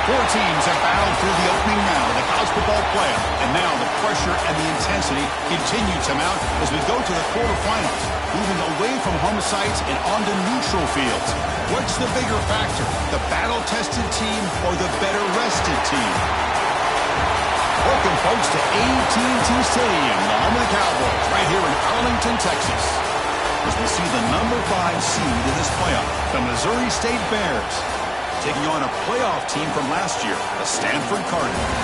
Four teams have battled through the opening round of the college football playoff, and now the pressure and the intensity continue to mount as we go to the quarterfinals, moving away from home sites and onto neutral fields. What's the bigger factor, the battle-tested team or the better-rested team? Welcome, folks, to TGT Stadium, the home of the Cowboys, right here in Arlington, Texas. As we see the number 5 seed in this playoff, the Missouri State Bears, taking on a playoff team from last year, the Stanford Cardinals.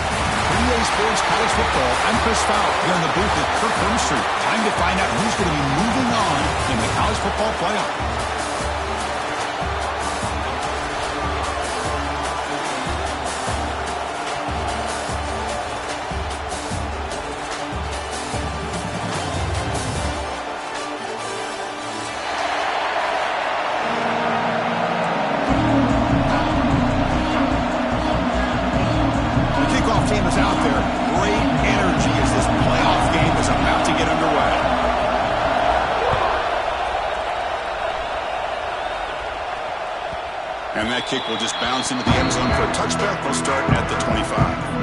EA Sports College Football, I'm Chris Fowler here in the booth with Kirk Hermstreet. Time to find out who's going to be moving on in the college football playoff. Team is out there. Great energy as this playoff game is about to get underway. And that kick will just bounce into the end zone for a touchback. We'll start at the 25.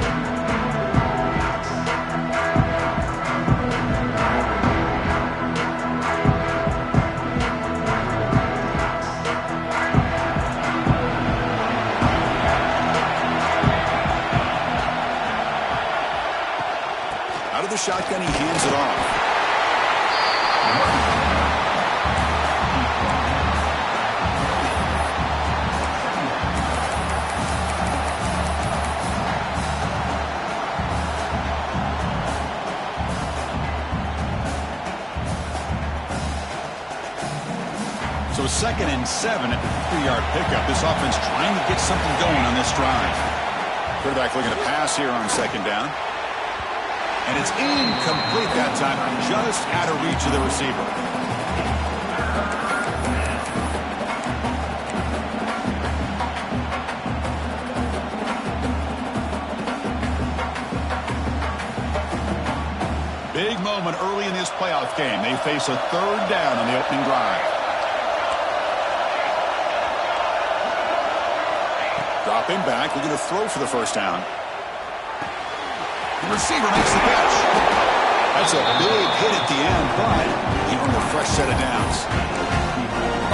The shotgun, he hands it off. So 2nd and 7 at the 3-yard pickup. This offense trying to get something going on this drive. Quarterback looking to pass here on 2nd down. And it's incomplete that time, just out of reach of the receiver. Big moment early in this playoff game. They face a 3rd down on the opening drive. Dropping back, looking to throw for the 1st down. The receiver makes the catch. That's a big hit at the end, but he earned a fresh set of downs.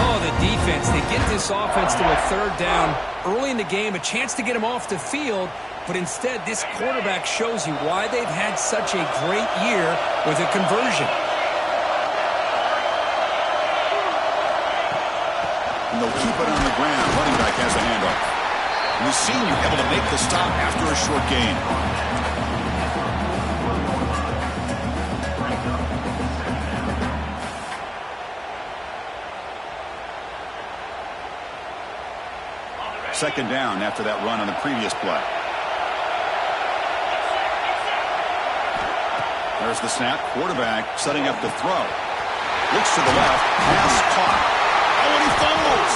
Oh, the defense. They get this offense to a 3rd down early in the game, a chance to get him off the field, but instead this quarterback shows you why they've had such a great year with a conversion. And they'll keep it on the ground. Running back has a handoff. And the senior able to make the stop after a short gain. Second down after that run on the previous play. There's the snap. Quarterback setting up to throw. Looks to the left. Pass caught. Oh, and he fumbles.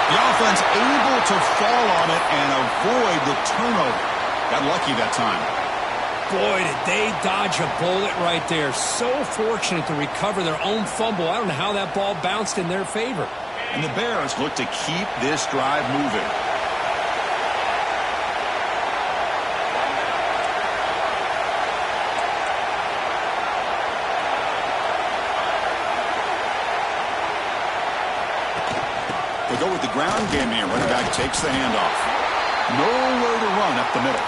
The offense able to fall on it and avoid the turnover. Got lucky that time. Boy, did they dodge a bullet right there. So fortunate to recover their own fumble. I don't know how that ball bounced in their favor. And the Bears look to keep this drive moving. They go with the ground game here. Running back takes the handoff. Nowhere to run up the middle.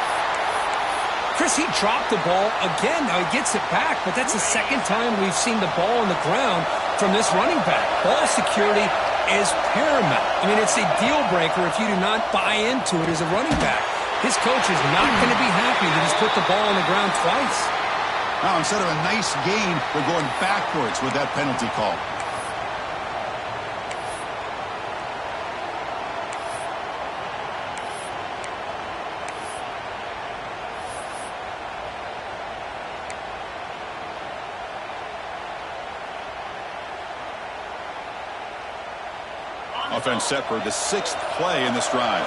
Chris, he dropped the ball again. Now he gets it back, but that's the 2nd time we've seen the ball on the ground from this running back. Ball security is paramount. I mean, it's a deal breaker if you do not buy into it as a running back. His coach is not going to be happy that he's put the ball on the ground twice. Now, instead of a nice gain, we're going backwards with that penalty call. Offense set for the 6th play in this drive.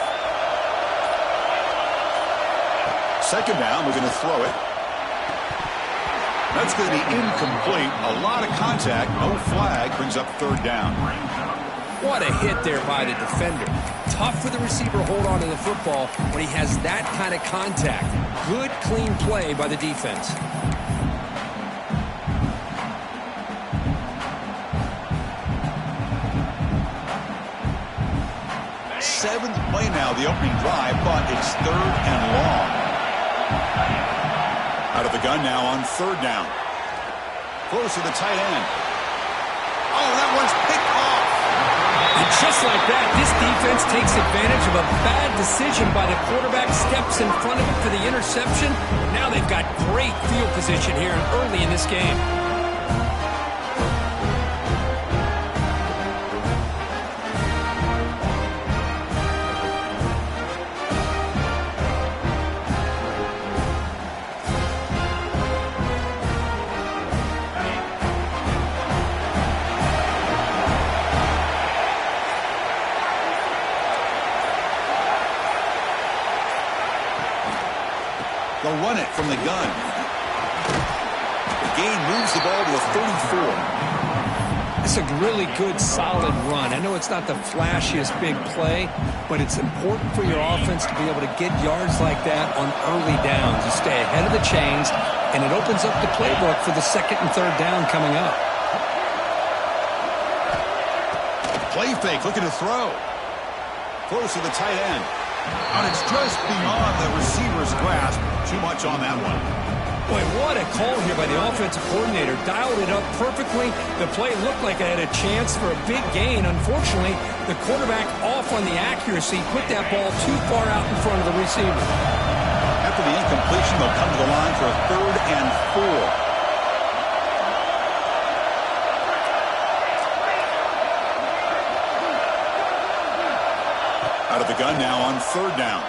2nd down, we're going to throw it. That's going to be incomplete. A lot of contact, no flag, brings up 3rd down. What a hit there by the defender. tough for the receiver to hold on to the football when he has that kind of contact. Good, clean play by the defense. Seventh play now, the opening drive, but it's third and long. Out of the gun now on third down. Close to the tight end. Oh, that one's picked off. And just like that, this defense takes advantage of a bad decision by the quarterback, steps in front of it for the interception. Now they've got great field position here early in this game. They'll run it from the gun. The gain moves the ball to the 34. It's a really good, solid run. I know it's not the flashiest big play, but it's important for your offense to be able to get yards like that on early downs. You stay ahead of the chains, and it opens up the playbook for the second and third down coming up. Play fake, looking to throw. Close to the tight end. And it's just beyond the receiver's grasp. Too much on that one. Boy, what a call here by the offensive coordinator. Dialed it up perfectly. The play looked like it had a chance for a big gain. Unfortunately, the quarterback off on the accuracy, put that ball too far out in front of the receiver. After the incompletion, they'll come to the line for a 3rd and 4. Out of the gun now on third down.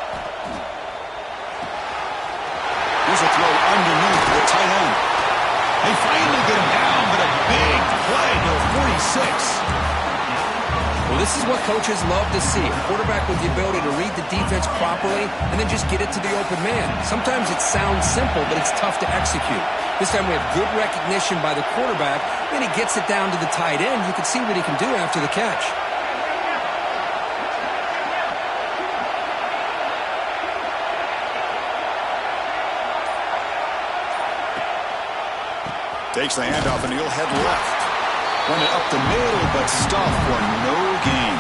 Here's a throw underneath to the tight end. They finally get him down, but a big play to 46. Well, this is what coaches love to see. A quarterback with the ability to read the defense properly and then just get it to the open man. Sometimes it sounds simple, but it's tough to execute. This time we have good recognition by the quarterback. Then he gets it down to the tight end. You can see what he can do after the catch. Takes the handoff and he'll head left. Run it up the middle, but stuff for no gain.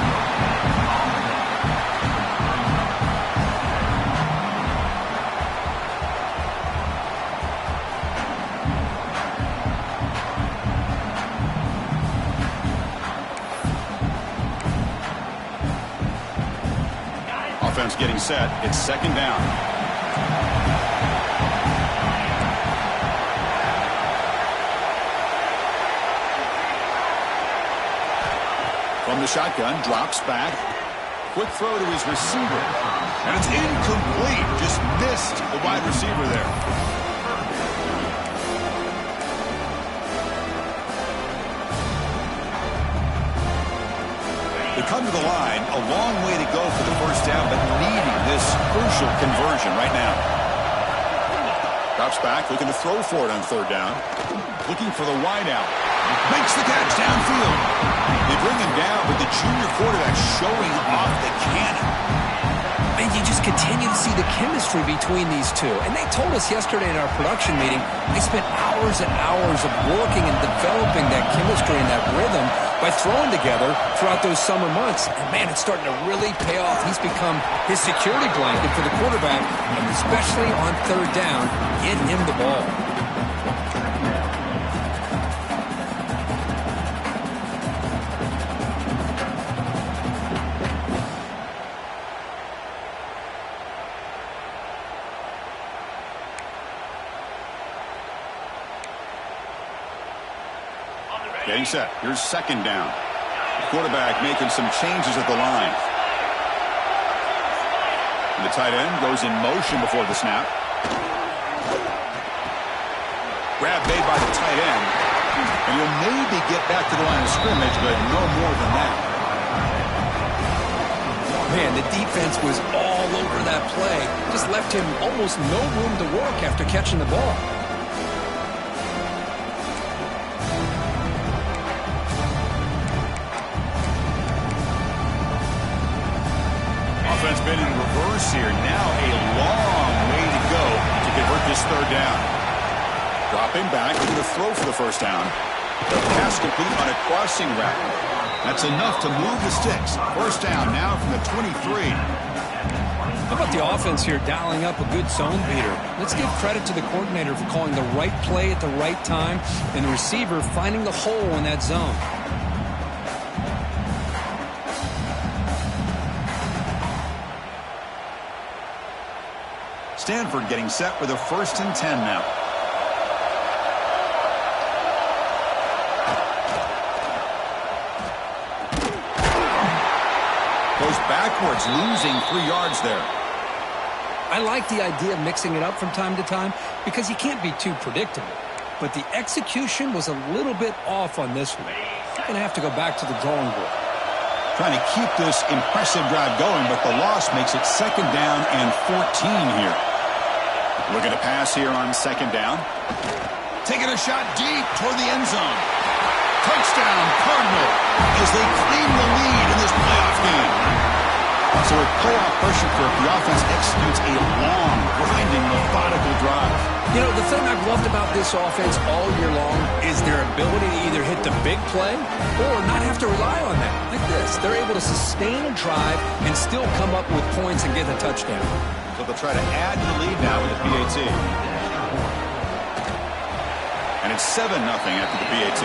Offense getting set. It's second down. From the shotgun, drops back. Quick throw to his receiver. And it's incomplete. Just missed the wide receiver there. They come to the line. A long way to go for the first down, but needing this crucial conversion right now. Drops back, looking to throw for it on third down. Looking for the wide out. Makes the catch downfield. They bring him down, but the junior quarterback showing off the cannon. And you just continue to see the chemistry between these two. And they told us yesterday in our production meeting, they spent hours and hours of working and developing that chemistry and that rhythm by throwing together throughout those summer months. And, man, it's starting to really pay off. He's become his security blanket for the quarterback, and especially on third down, get him the ball. Getting set. Here's second down. The quarterback making some changes at the line. And the tight end goes in motion before the snap. Grab made by the tight end. And he'll maybe get back to the line of scrimmage, but no more than that. Man, the defense was all over that play. Just left him almost no room to work after catching the ball. pass here. Now a long way to go to convert this third down. Dropping back, looking to throw for the first down. The pass complete on a crossing route. That's enough to move the sticks. First down now from the 23. How about the offense here dialing up a good zone beater? Let's give credit to the coordinator for calling the right play at the right time and the receiver finding the hole in that zone. Stanford getting set with a 1st and 10 now. Goes backwards, losing 3 yards there. I like the idea of mixing it up from time to time because you can't be too predictable. But the execution was a little bit off on this one. You're going to have to go back to the drawing board. Trying to keep this impressive drive going, but the loss makes it 2nd down and 14 here. Looking to pass here on 2nd down. Taking a shot deep toward the end zone. Touchdown, Cardinal, as they claim the lead in this playoff game. So with playoff pressure for the offense executes a long, grinding, methodical drive. You know, the thing I've loved about this offense all year long is their ability to either hit the big play or not have to rely on that. Like this, they're able to sustain a drive and still come up with points and get a touchdown. So they'll try to add to the lead now with the PAT. And it's 7-0 after the PAT.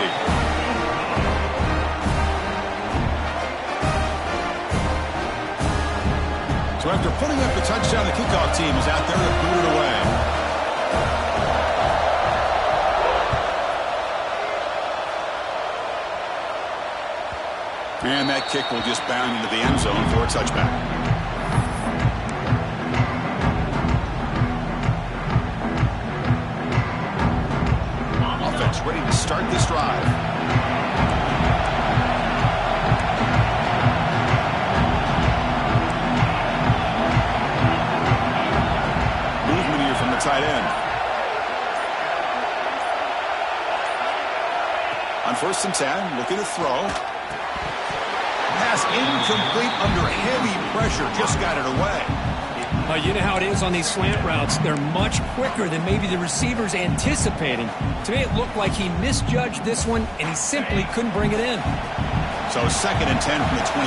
So after putting up the touchdown, the kickoff team is out there to boot it away. And that kick will just bound into the end zone for a touchback. Offense ready to start this drive. Tight end. On 1st and 10, looking to throw. Pass incomplete under heavy pressure. Just got it away. You know how it is on these slant routes. They're much quicker than maybe the receiver's anticipating. To me, it looked like he misjudged this one, and he simply couldn't bring it in. So 2nd and 10 from the 25.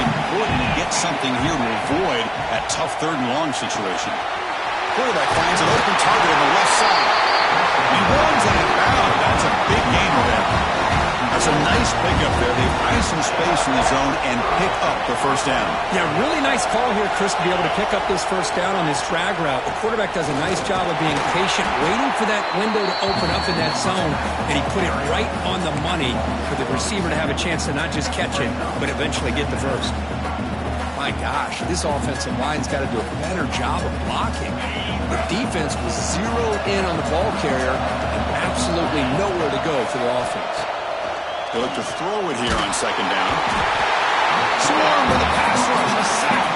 Important to get something here to avoid that tough 3rd and long situation. Quarterback finds an open target on the left side. He runs and it bound. That's a big gain for them. That's a nice pickup there. They find some space in the zone and pick up the first down. Yeah, really nice call here, Chris, to be able to pick up this first down on this drag route. The quarterback does a nice job of being patient, waiting for that window to open up in that zone, and he put it right on the money for the receiver to have a chance to not just catch it, but eventually get the first. My gosh, this offensive line's got to do a better job of blocking. The defense was zeroed in on the ball carrier and absolutely nowhere to go for the offense. They look to throw it here on 2nd down. Swarm with a pass rush, a sack.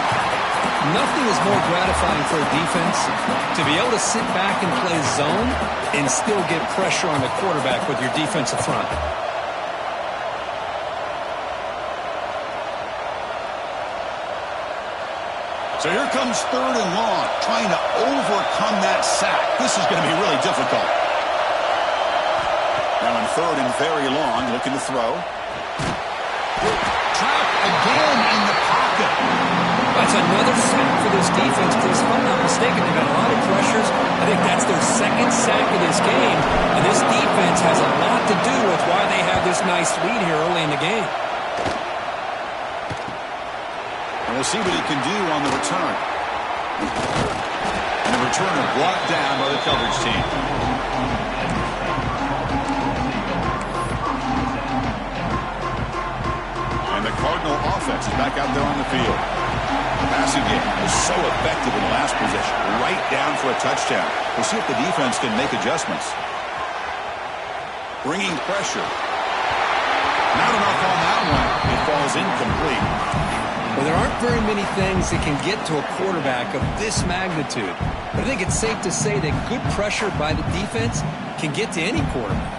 Nothing is more gratifying for a defense to be able to sit back and play zone and still get pressure on the quarterback with your defensive front. So here comes 3rd and long, trying to overcome that sack. This is going to be really difficult. Now on 3rd and very long, looking to throw. Trapped again in the pocket. That's another sack for this defense, Chris. If I'm not mistaken, they've got a lot of pressures. I think that's their 2nd sack of this game. And this defense has a lot to do with why they have this nice lead here early in the game. And we'll see what he can do on the return. And the returner brought down by the coverage team. And the Cardinal offense is back out there on the field. The passing game was so effective in the last possession. Right down for a touchdown. We'll see if the defense can make adjustments. Bringing pressure. Not enough on that one. It falls incomplete. Well, there aren't very many things that can get to a quarterback of this magnitude. But I think it's safe to say that good pressure by the defense can get to any quarterback.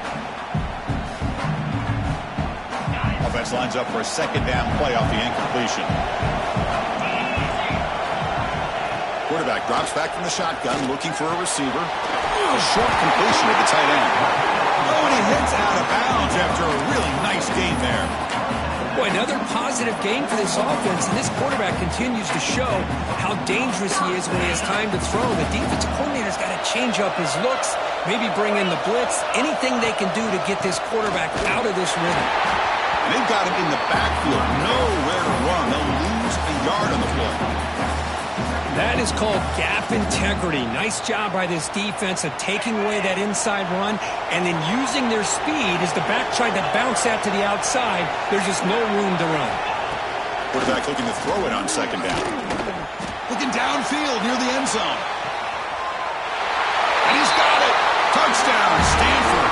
Offense lines up for a 2nd down play off the incompletion. quarterback drops back from the shotgun, looking for a receiver. A short completion at the tight end. Oh, and he hits out of bounds after a really nice game there. Boy, another positive game for this offense, and this quarterback continues to show how dangerous he is when he has time to throw. The defensive coordinator's got to change up his looks, maybe bring in the blitz, anything they can do to get this quarterback out of this rhythm. And they've got him in the backfield, nowhere to run. They'll lose a yard on the play. That is called gap integrity. Nice job by this defense of taking away that inside run and then using their speed as the back tried to bounce that to the outside. There's just no room to run. Quarterback looking to throw it on second down. Looking downfield near the end zone. And he's got it. Touchdown, Stanford.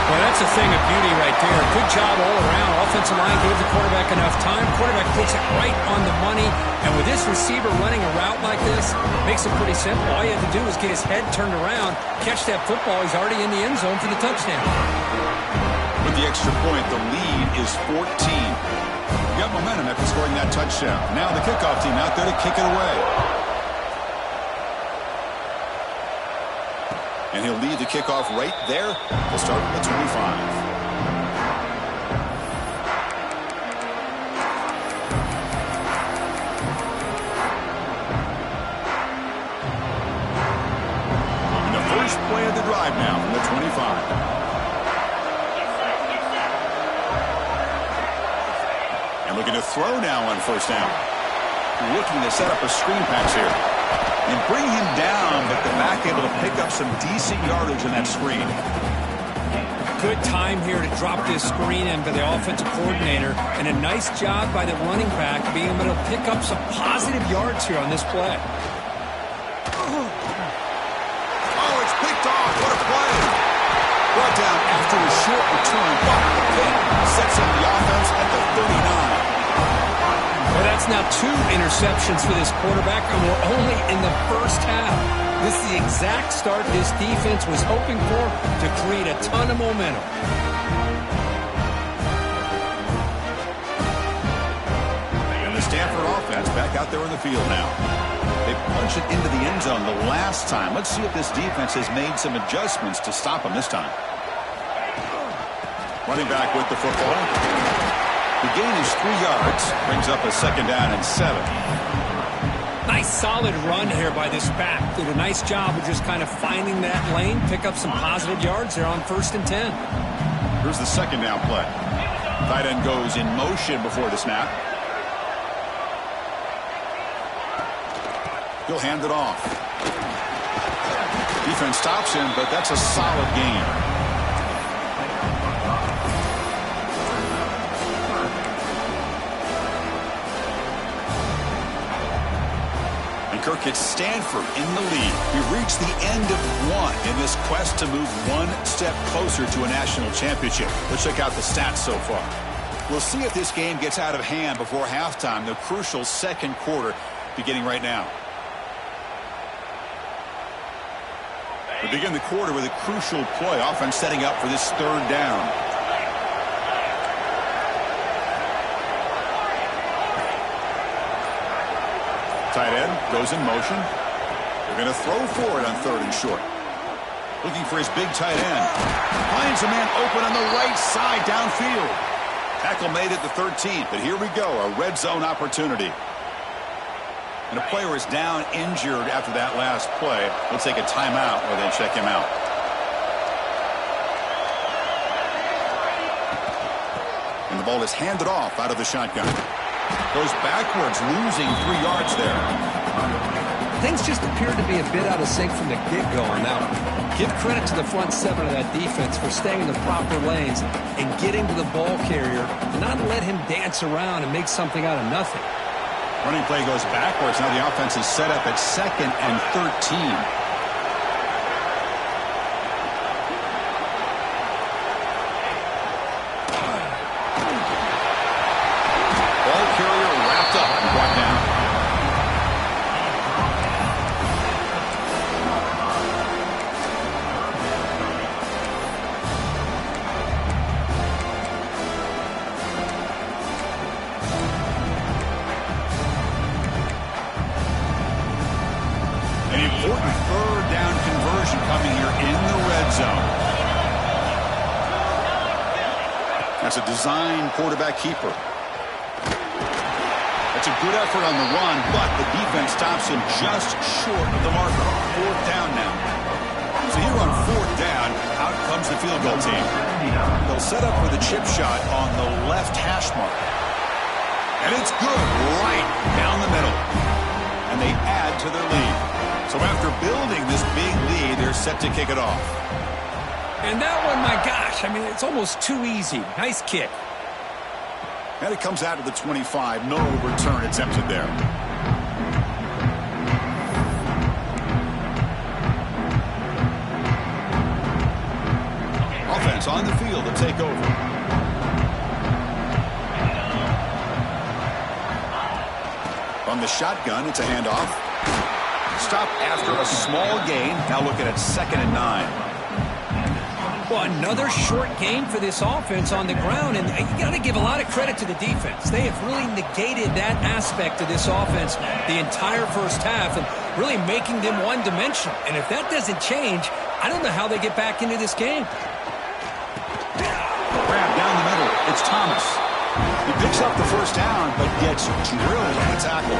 Well, that's a thing of beauty right there. Good job all around. Offensive line gave the quarterback enough time. Quarterback puts it right on the money. And with this receiver running a route like this, makes it pretty simple. All you have to do is get his head turned around, catch that football. He's already in the end zone for the touchdown. With the extra point, the lead is 14. Got momentum after scoring that touchdown. Now the kickoff team out there to kick it away. And he'll lead the kickoff right there. We'll start at the 25. Play of the drive now from the 25. And looking to throw now on first down. Looking to set up a screen pass here. And bring him down, but the back able to pick up some decent yardage in that screen. Good time here to drop this screen in for the offensive coordinator. And a nice job by the running back being able to pick up some positive yards here on this play. Brought down after a short return, but the pick sets up the offense at the 39. Well, that's now 2 interceptions for this quarterback, and we're only in the first half. This is the exact start this defense was hoping for to create a ton of momentum. And the Stanford offense back out there in the field now. They punch it into the end zone the last time. Let's see if this defense has made some adjustments to stop them this time. Running back with the football. The gain is 3 yards. Brings up a second down and 7. Nice solid run here by this back. Did a nice job of just kind of finding that lane, pick up some positive yards there on 1st and 10. Here's the second down play. Tight end goes in motion before the snap. He'll hand it off. Defense stops him, but that's a solid gain. And Kirk gets Stanford in the lead. We've reached the end of one in this quest to move one step closer to a national championship. Let's check out the stats so far. We'll see if this game gets out of hand before halftime, the crucial second quarter beginning right now. We begin the quarter with a crucial play. Offense setting up for this 3rd down. Tight end goes in motion. They're going to throw for it on 3rd and short. Looking for his big tight end. Finds a man open on the right side downfield. Tackle made at the 13, but here we go, a red zone opportunity. And a player is down injured after that last play. We'll take a timeout or then check him out. And the ball is handed off out of the shotgun. Goes backwards, losing 3 yards there. Things just appeared to be a bit out of sync from the get-go on that one. Give credit to the front 7 of that defense for staying in the proper lanes and getting to the ball carrier and not let him dance around and make something out of nothing. Running play goes backwards. Now the offense is set up at 2nd and 13. Ball carrier wrapped up and brought down. Third down conversion coming here in the red zone. That's a design quarterback keeper. That's a good effort on the run, but the defense stops him just short of the marker. Fourth down now. So here on fourth down, out comes the field goal team. They'll set up for the chip shot on the left hash mark. And it's good right down the middle. And they add to their lead. So after building this big lead, they're set to kick it off. And that one, my gosh, I mean, it's almost too easy. Nice kick. And it comes out to the 25. No return attempted there. Offense on the field to take over. From the shotgun, it's a handoff. Stop after a small gain. Now looking at 2nd and 9. Well, another short game for this offense on the ground, and you got to give a lot of credit to the defense. They have really negated that aspect of this offense the entire first half and really making them one-dimensional. And if that doesn't change, I don't know how they get back into this game. Grab down the middle. It's Thomas. He picks up the first down, but gets drilled on the tackle.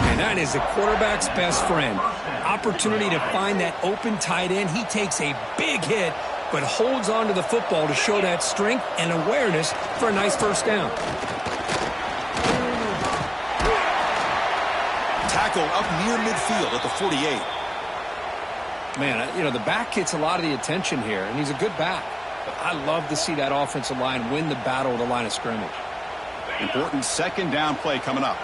And that is the quarterback's best friend. Opportunity to find that open tight end. He takes a big hit, but holds on to the football to show that strength and awareness for a nice first down. Tackle up near midfield at the 48. Man, you know, the back gets a lot of the attention here, and he's a good back. But I love to see that offensive line win the battle at the line of scrimmage. Important 2nd down play coming up.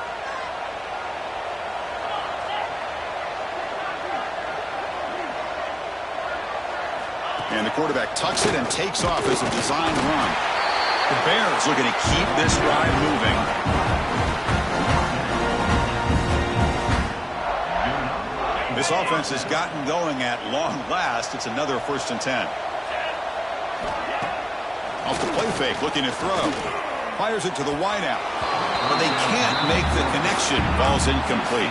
And the quarterback tucks it and takes off as a design run. The Bears looking to keep this drive moving. This offense has gotten going at long last. It's another 1st and 10. Off the play fake, looking to throw. Fires it to the wideout. But they can't make the connection. Ball's incomplete.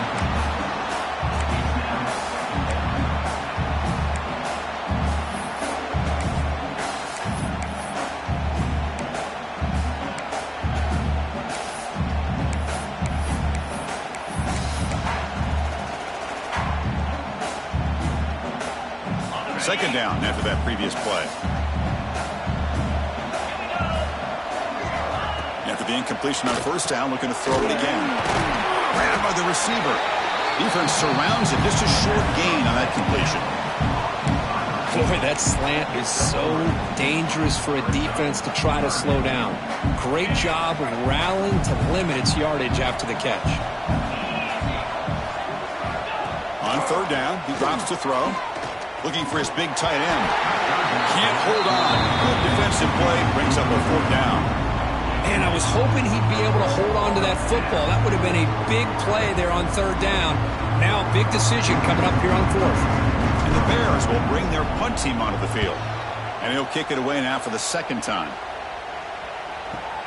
Second down after that previous play. After the incompletion on first down, looking to throw it again. Grabbed by the receiver. Defense surrounds it. Just a short gain on that completion. Boy, that slant is so dangerous for a defense to try to slow down. Great job of rallying to limit its yardage after the catch. On third down, he drops to throw. Looking for his big tight end. Can't hold on. Good defensive play. Brings up a 4th down. And I was hoping he'd be able to hold on to that football. That would have been a big play there on third down. Now a big decision coming up here on 4th. And the Bears will bring their punt team onto the field. And he'll kick it away now for the 2nd time.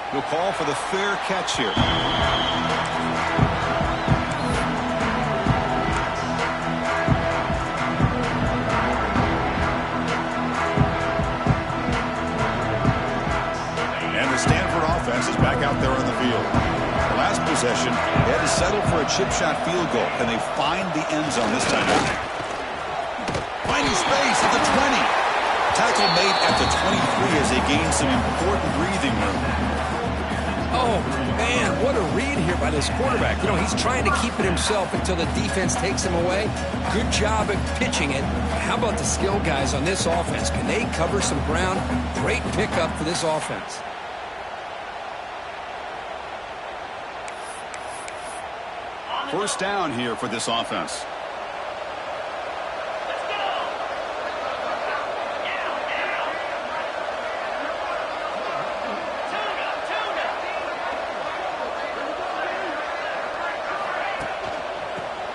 He'll call for the fair catch here. Stanford offense is back out there on the field. The last possession, they had to settle for a chip shot field goal. Can they find the end zone this time? Finding space at the 20. Tackle made at the 23 as they gain some important breathing room. Oh, man, what a read here by this quarterback. You know, he's trying to keep it himself until the defense takes him away. Good job at pitching it. How about the skill guys on this offense? Can they cover some ground? Great pickup for this offense. First down here for this offense.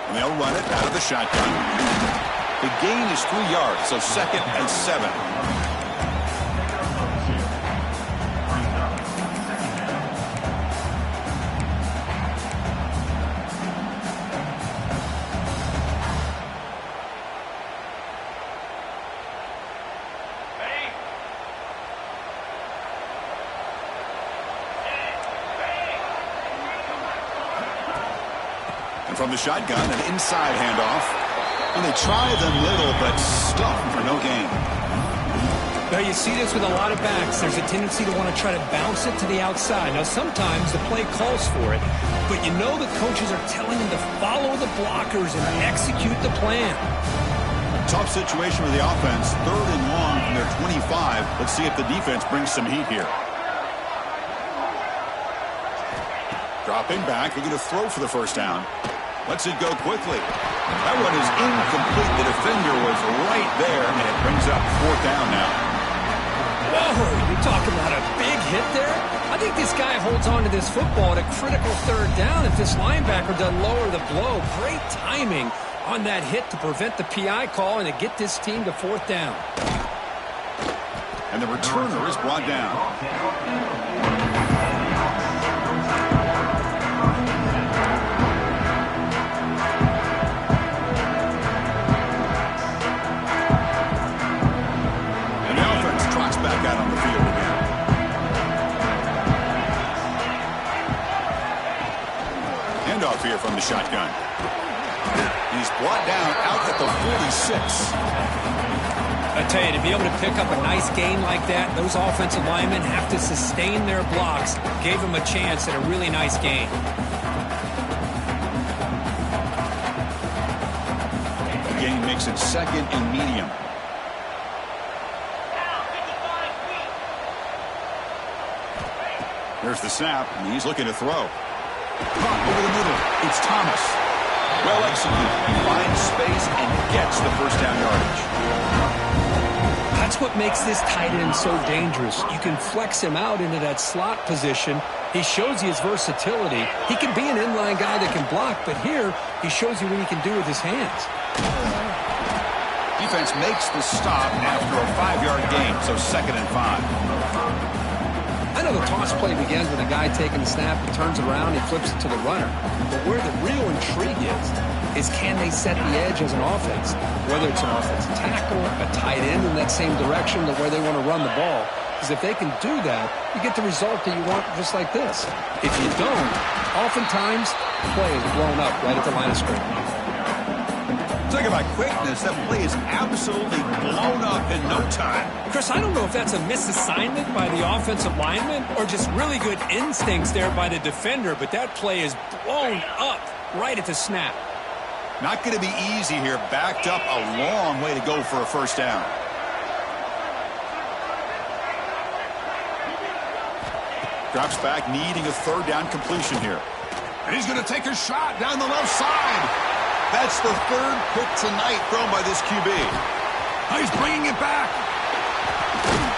And they'll run it out of the shotgun. The gain is 3 yards, so 2nd and 7. from the shotgun, an inside handoff. And they try the middle, but stuffed for no gain. Now, you see this with a lot of backs. There's a tendency to want to try to bounce it to the outside. Now, sometimes the play calls for it, but you know the coaches are telling them to follow the blockers and execute the plan. Tough situation with the offense. 3rd and long from their 25. Let's see if the defense brings some heat here. Dropping back, looking to throw for the first down. Lets it go quickly. That one is incomplete. The defender was right there, and it brings up 4th down now. Whoa, you're talking about a big hit there? I think this guy holds on to this football at a critical 3rd down if this linebacker doesn't lower the blow. Great timing on that hit to prevent the PI call and to get this team to 4th down. And the returner is brought down. Back out on the field again. Handoff here from the shotgun. He's brought down out at the 46. I tell you, to be able to pick up a nice gain like that, those offensive linemen have to sustain their blocks. Gave him a chance at a really nice gain. The gain makes it 2nd and medium. There's the snap, and he's looking to throw. Caught over the middle. It's Thomas. Well executed. He finds space and gets the first down yardage. That's what makes this tight end so dangerous. You can flex him out into that slot position. He shows you his versatility. He can be an inline guy that can block, but here he shows you what he can do with his hands. Defense makes the stop after a 5-yard gain, so 2nd and 5. I know the toss play begins with a guy taking the snap, he turns around, he flips it to the runner. But where the real intrigue is can they set the edge as an offense? Whether it's an offensive tackle, a tight end in that same direction to where they want to run the ball. Because if they can do that, you get the result that you want just like this. If you don't, oftentimes, play is blown up right at the line of scrimmage. Talking about quickness, that play is absolutely blown up in no time. Chris, I don't know if that's a misassignment by the offensive lineman or just really good instincts there by the defender, but that play is blown up right at the snap. Not going to be easy here. Backed up a long way to go for a first down. Drops back, needing a 3rd down completion here. And he's going to take a shot down the left side. That's the 3rd pick tonight thrown by this QB. Now he's bringing it back.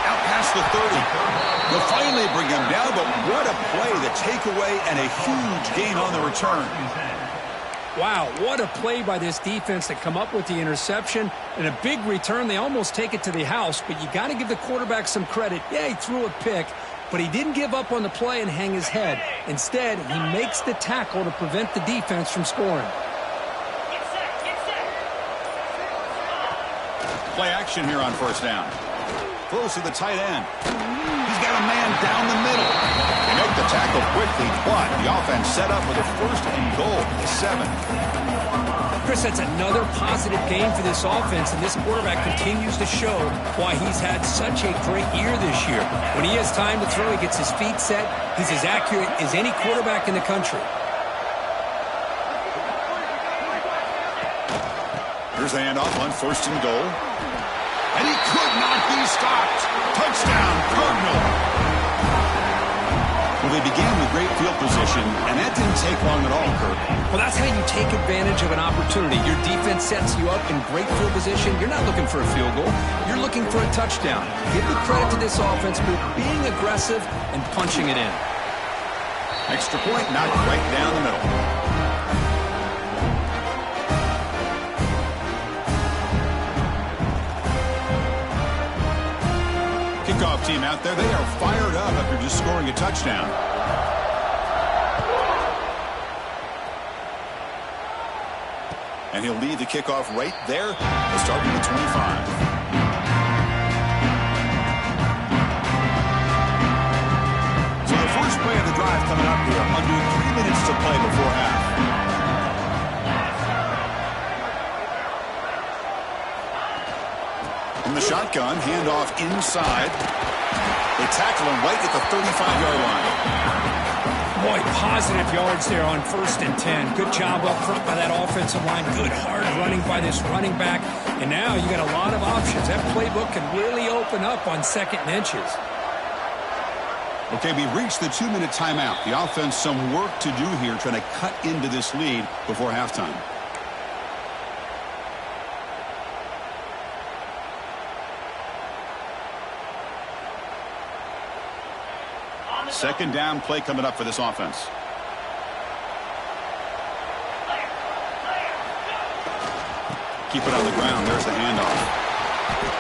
Out past the 30. They'll finally bring him down, but what a play. The takeaway and a huge gain on the return. Wow, what a play by this defense to come up with the interception and a big return. They almost take it to the house, but you got to give the quarterback some credit. Yeah, he threw a pick, but he didn't give up on the play and hang his head. Instead, he makes the tackle to prevent the defense from scoring. Play action here on first down. Throws to the tight end. He's got a man down the middle. They make the tackle quickly, but the offense set up with a 1st and goal at 7. Chris, that's another positive game for this offense, and this quarterback continues to show why he's had such a great year this year. When he has time to throw, he gets his feet set. He's as accurate as any quarterback in the country. Here's the handoff on 1st and goal. And he could not be stopped. Touchdown, Cardinal. Well, they began with great field position, and that didn't take long at all, Kurt. Well, that's how you take advantage of an opportunity. Your defense sets you up in great field position. You're not looking for a field goal. You're looking for a touchdown. Give the credit to this offense for being aggressive and punching it in. Extra point knocked right down the middle. Kickoff team out there, they are fired up after just scoring a touchdown. And he'll lead the kickoff right there, starting at 25. So the first play of the drive coming up here, under 3 minutes to play before half. From the shotgun, handoff inside. They tackle him right at the 35-yard line. Boy, positive yards there on 1st and 10. Good job up front by that offensive line. Good hard running by this running back. And now you got a lot of options. That playbook can really open up on 2nd and inches. Okay, we reached the 2-minute timeout. The offense some work to do here trying to cut into this lead before halftime. Second down play coming up for this offense. Keep it on the ground. There's the handoff.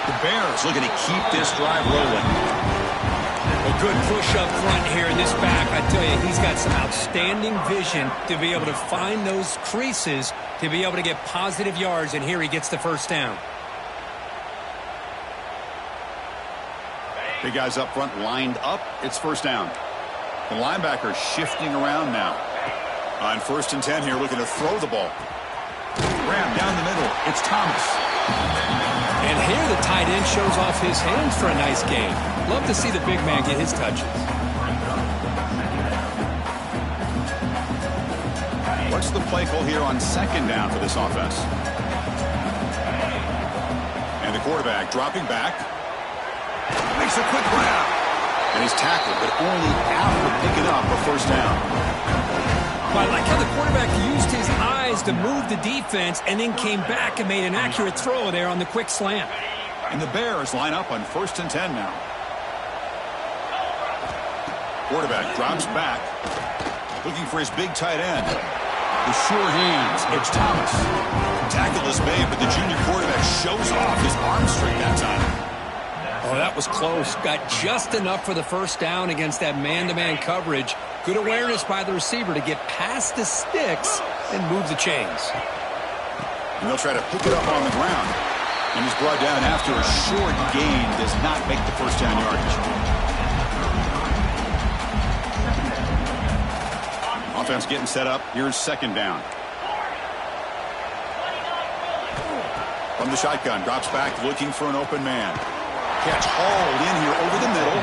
The Bears looking to keep this drive rolling. A good push up front here in this back. I tell you, he's got some outstanding vision to be able to find those creases to be able to get positive yards, and here he gets the 1st down. Big guys up front lined up. It's 1st down. The linebacker shifting around now. On 1st and 10 here, looking to throw the ball. Ram down the middle. It's Thomas. And here the tight end shows off his hands for a nice gain. Love to see the big man get his touches. What's the play call here on 2nd down for this offense? And the quarterback dropping back. Makes a quick grab. And he's tackled, but only after picking up a 1st down. I like how the quarterback used his eyes to move the defense and then came back and made an accurate throw there on the quick slant. And the Bears line up on 1st and 10 now. Quarterback drops back, looking for his big tight end. The sure hands, it's Thomas. Tackle is made, but the junior quarterback shows off his arm strength that time. Oh, that was close. Got just enough for the 1st down against that man-to-man coverage. Good awareness by the receiver to get past the sticks and move the chains. And they'll try to pick it up on the ground. And he's brought down after a short gain. Does not make the 1st down yardage. Offense getting set up. Here's 2nd down. From the shotgun, drops back looking for an open man. Catch hauled in here over the middle.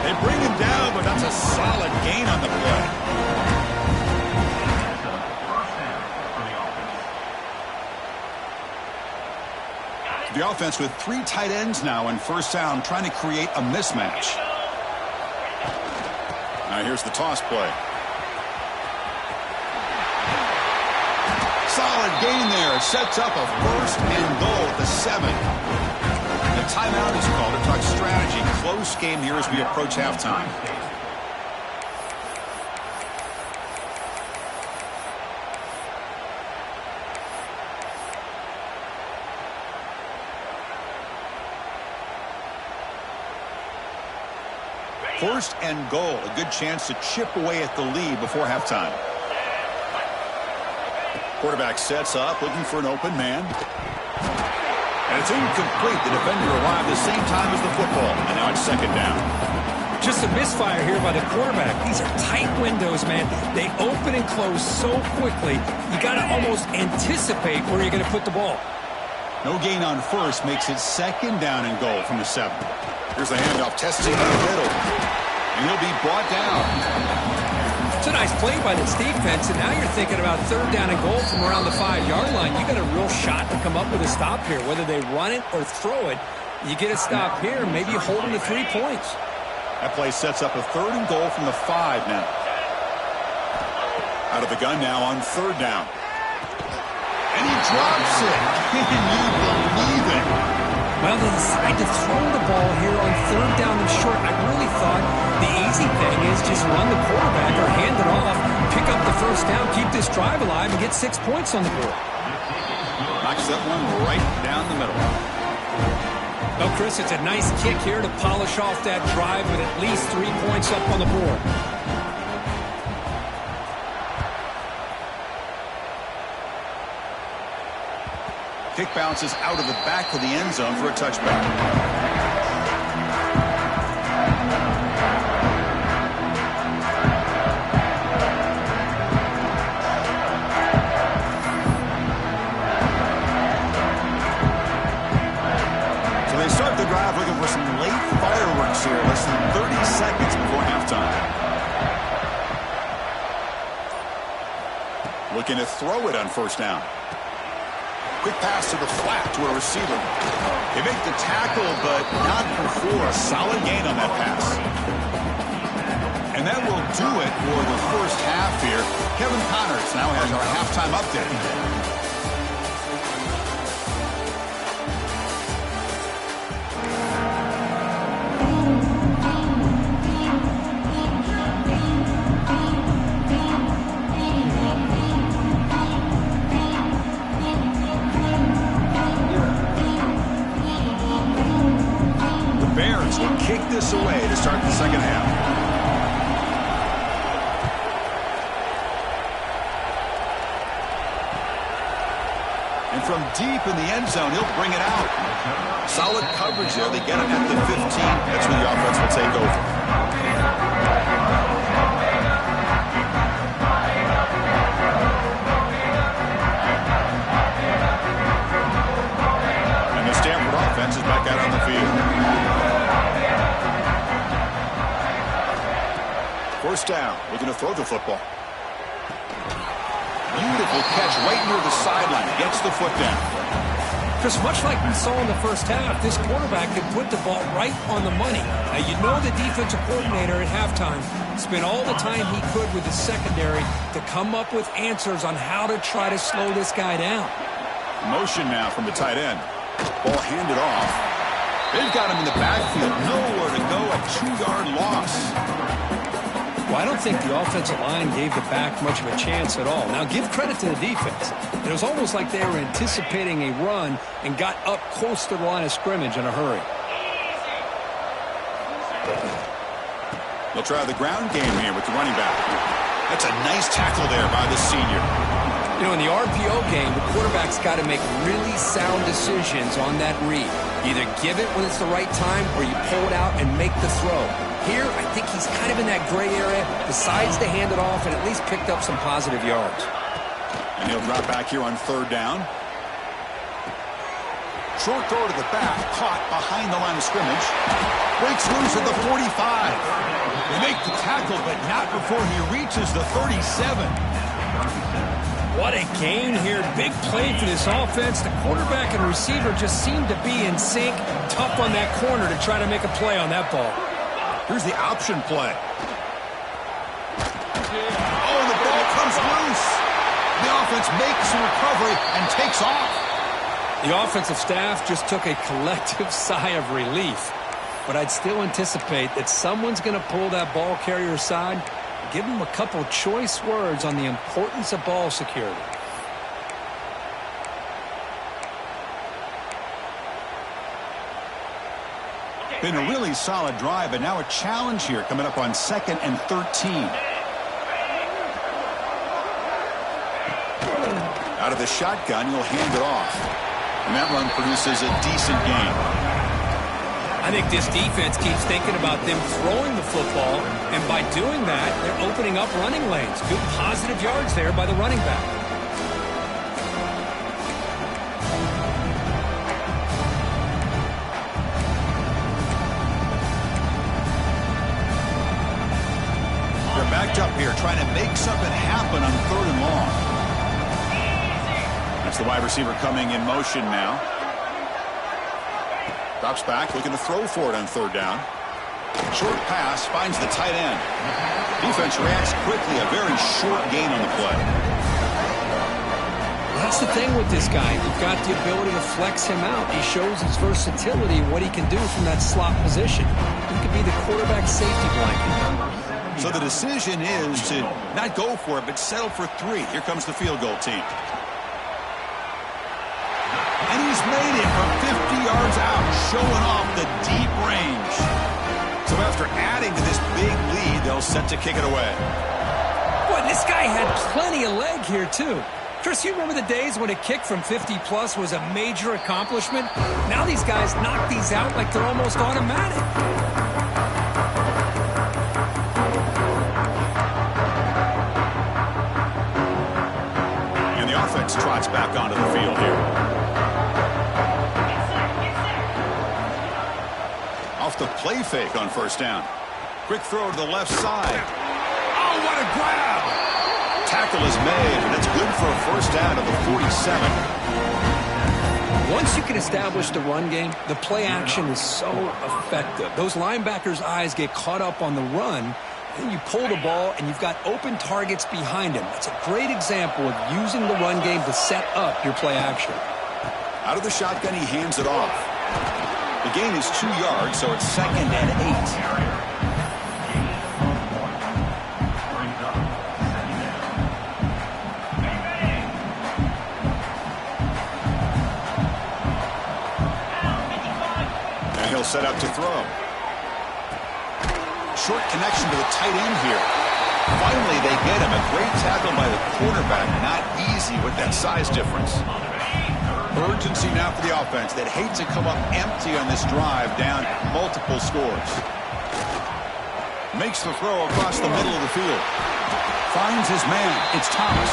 They bring him down, but that's a solid gain on the play. The offense with 3 tight ends now in 1st down, trying to create a mismatch. Now here's the toss play. Solid gain there. Sets up a 1st and goal at the 7. The timeout is called to talk strategy. Close game here as we approach halftime. First and goal. A good chance to chip away at the lead before halftime. Quarterback sets up, looking for an open man. And it's incomplete. The defender arrived the same time as the football. And now it's 2nd down. Just a misfire here by the quarterback. These are tight windows, man. They open and close so quickly. You got to almost anticipate where you're going to put the ball. No gain on 1st makes it 2nd down and goal from the 7. Here's the handoff, testing in the middle. And he'll be brought down. It's a nice play by this defense, and now you're thinking about 3rd down and goal from around the 5-yard line. You got a real shot to come up with a stop here. Whether they run it or throw it, you get a stop here, maybe hold them to 3 points. That play sets up a 3rd and goal from the 5 now. Out of the gun now on 3rd down. And he drops it. Can you believe it? Well, they decide to throw the ball here on 3rd down and short. I really thought the easy thing is just run the quarterback or hand it off, pick up the 1st down, keep this drive alive, and get 6 points on the board. Knocks that one right down the middle. Well, Chris, it's a nice kick here to polish off that drive with at least 3 points up on the board. Kick bounces out of the back of the end zone for a touchback. points here. Less than 30 seconds before halftime. Looking to throw it on first down. Quick pass to the flat to a receiver. They make the tackle, but not before. A solid gain on that pass. And that will do it for the first half here. Kevin Connors now has our halftime update. Kick this away to start the second half. And from deep in the end zone, he'll bring it out. Solid coverage there. They get him at the 15. That's where the offense will take over. And the Stanford offense is back out on the field. First down, looking to throw the football. Beautiful catch right near the sideline. Gets the foot down. Chris, much like we saw in the first half, this quarterback could put the ball right on the money. Now, you know the defensive coordinator at halftime spent all the time he could with the secondary to come up with answers on how to try to slow this guy down. Motion now from the tight end. Ball handed off. They've got him in the backfield. Nowhere to go. A 2-yard loss. Well, I don't think the offensive line gave the back much of a chance at all. Now, give credit to the defense. It was almost like they were anticipating a run and got up close to the line of scrimmage in a hurry. They'll try the ground game here with the running back. That's a nice tackle there by the senior. You know, in the RPO game, the quarterback's got to make really sound decisions on that read. Either give it when it's the right time or you pull it out and make the throw. Here, I think he's kind of in that gray area, decides to hand it off and at least picked up some positive yards. And he'll drop back here on third down. Short throw to the back, caught behind the line of scrimmage. Breaks loose at the 45. They make the tackle, but not before he reaches the 37. What a gain here. Big play for this offense. The quarterback and receiver just seem to be in sync. Tough on that corner to try to make a play on that ball. Here's the option play. Oh, the ball comes loose. The offense makes a recovery and takes off. The offensive staff just took a collective sigh of relief. But I'd still anticipate that someone's going to pull that ball carrier aside, give him a couple choice words on the importance of ball security. Been a really solid drive, but now a challenge here coming up on 2nd and 13. Out of the shotgun, he'll hand it off. And that run produces a decent gain. I think this defense keeps thinking about them throwing the football, and by doing that, they're opening up running lanes. Good positive yards there by the running back. Backed up here, trying to make something happen on 3rd and long. That's the wide receiver coming in motion now. Drops back, looking to throw for it on 3rd down. Short pass, finds the tight end. Defense reacts quickly, a very short gain on the play. That's the thing with this guy. You've got the ability to flex him out. He shows his versatility, what he can do from that slot position. He could be the quarterback safety blanket. So the decision is to not go for it, but settle for 3. Here comes the field goal team. And he's made it from 50 yards out, showing off the deep range. So after adding to this big lead, they'll set to kick it away. Boy, this guy had plenty of leg here, too. Chris, you remember the days when a kick from 50-plus was a major accomplishment? Now these guys knock these out like they're almost automatic. Offense trots back onto the field here. Off the play fake on first down. Quick throw to the left side. Oh, what a grab! Tackle is made, and it's good for a first down at the 47. Once you can establish the run game, the play action is so effective. Those linebackers' eyes get caught up on the run, then you pull the ball, and you've got open targets behind him. It's a great example of using the run game to set up your play action. Out of the shotgun, he hands it off. The gain is 2 yards, so it's 2nd and 8. And he'll set up to throw. Short connection to the tight end here. Finally, they get him. A great tackle by the quarterback. Not easy with that size difference. Urgency now for the offense that hates to come up empty on this drive, down multiple scores. Makes the throw across the middle of the field. Finds his man. It's Thomas.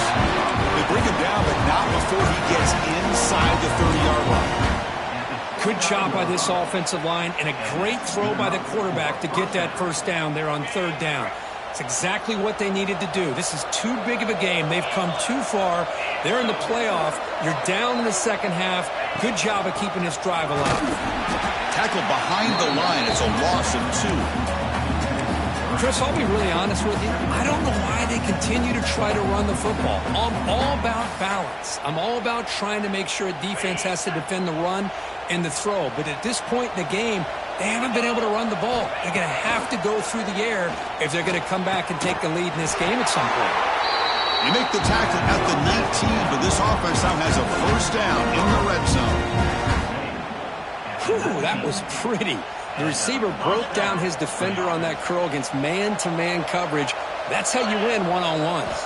They bring him down, but not before he gets inside the 30-yard line. Good job by this offensive line, and a great throw by the quarterback to get that first down there on 3rd down. It's exactly what they needed to do. This is too big of a game. They've come too far. They're in the playoff. You're down in the second half. Good job of keeping this drive alive. Tackle behind the line. It's a loss of 2. Chris, I'll be really honest with you. I don't know why they continue to try to run the football. I'm all about balance. I'm all about trying to make sure a defense has to defend the run and the throw. But at this point in the game, they haven't been able to run the ball. They're going to have to go through the air if they're going to come back and take the lead in this game at some point. You make the tackle at the 19, but this offense now has a first down in the red zone. Whew, that was pretty. The receiver broke down his defender on that curl against man-to-man coverage. That's how you win one-on-ones.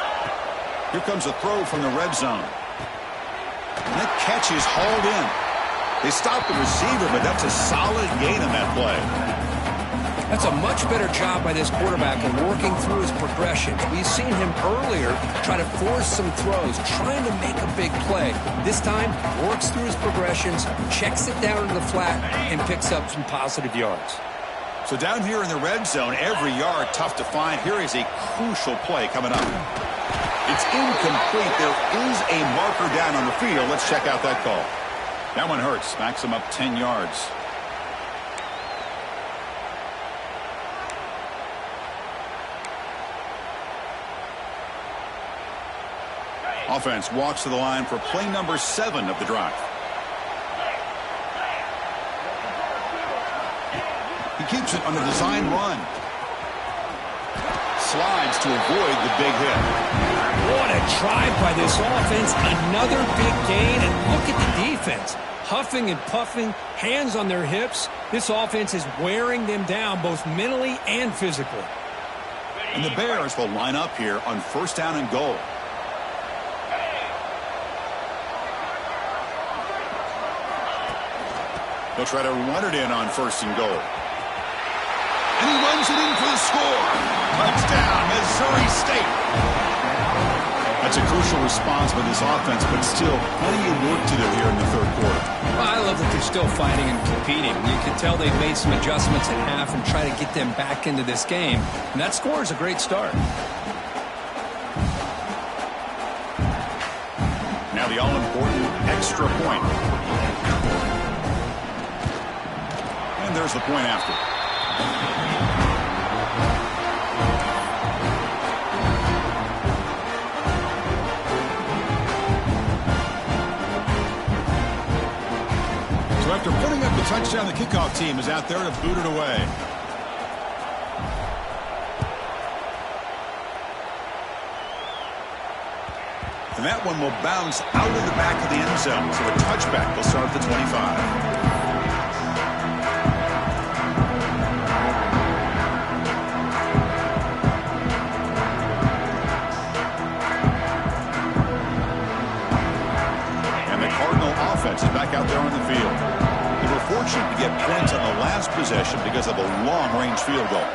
Here comes a throw from the red zone. And that catch is hauled in. They stopped the receiver, but that's a solid gain on that play. That's a much better job by this quarterback of working through his progressions. We've seen him earlier try to force some throws, trying to make a big play. This time, works through his progressions, checks it down to the flat, and picks up some positive yards. So down here in the red zone, every yard tough to find. Here is a crucial play coming up. It's incomplete. There is a marker down on the field. Let's check out that call. That one hurts. Backs him up 10 yards. Offense walks to the line for play number 7 of the drive. He keeps it on the design run. Slides to avoid the big hit. What a drive by this offense. Another big gain, and look at the defense. Huffing and puffing, hands on their hips. This offense is wearing them down both mentally and physically. And the Bears will line up here on first down and goal. They'll try to run it in on first and goal. And he runs it in for the score. Touchdown, Missouri State. That's a crucial response by this offense, but still plenty of work to do here in the 3rd quarter. Well, I love that they're still fighting and competing. You can tell they've made some adjustments at half and try to get them back into this game. And that score is a great start. Now the all-important extra point. And there's the point after. So after putting up the touchdown, the kickoff team is out there to boot it away. And that one will bounce out of the back of the end zone. So a touchback will start at the 25. Is back out there on the field. They were fortunate to get points on the last possession because of a long-range field goal.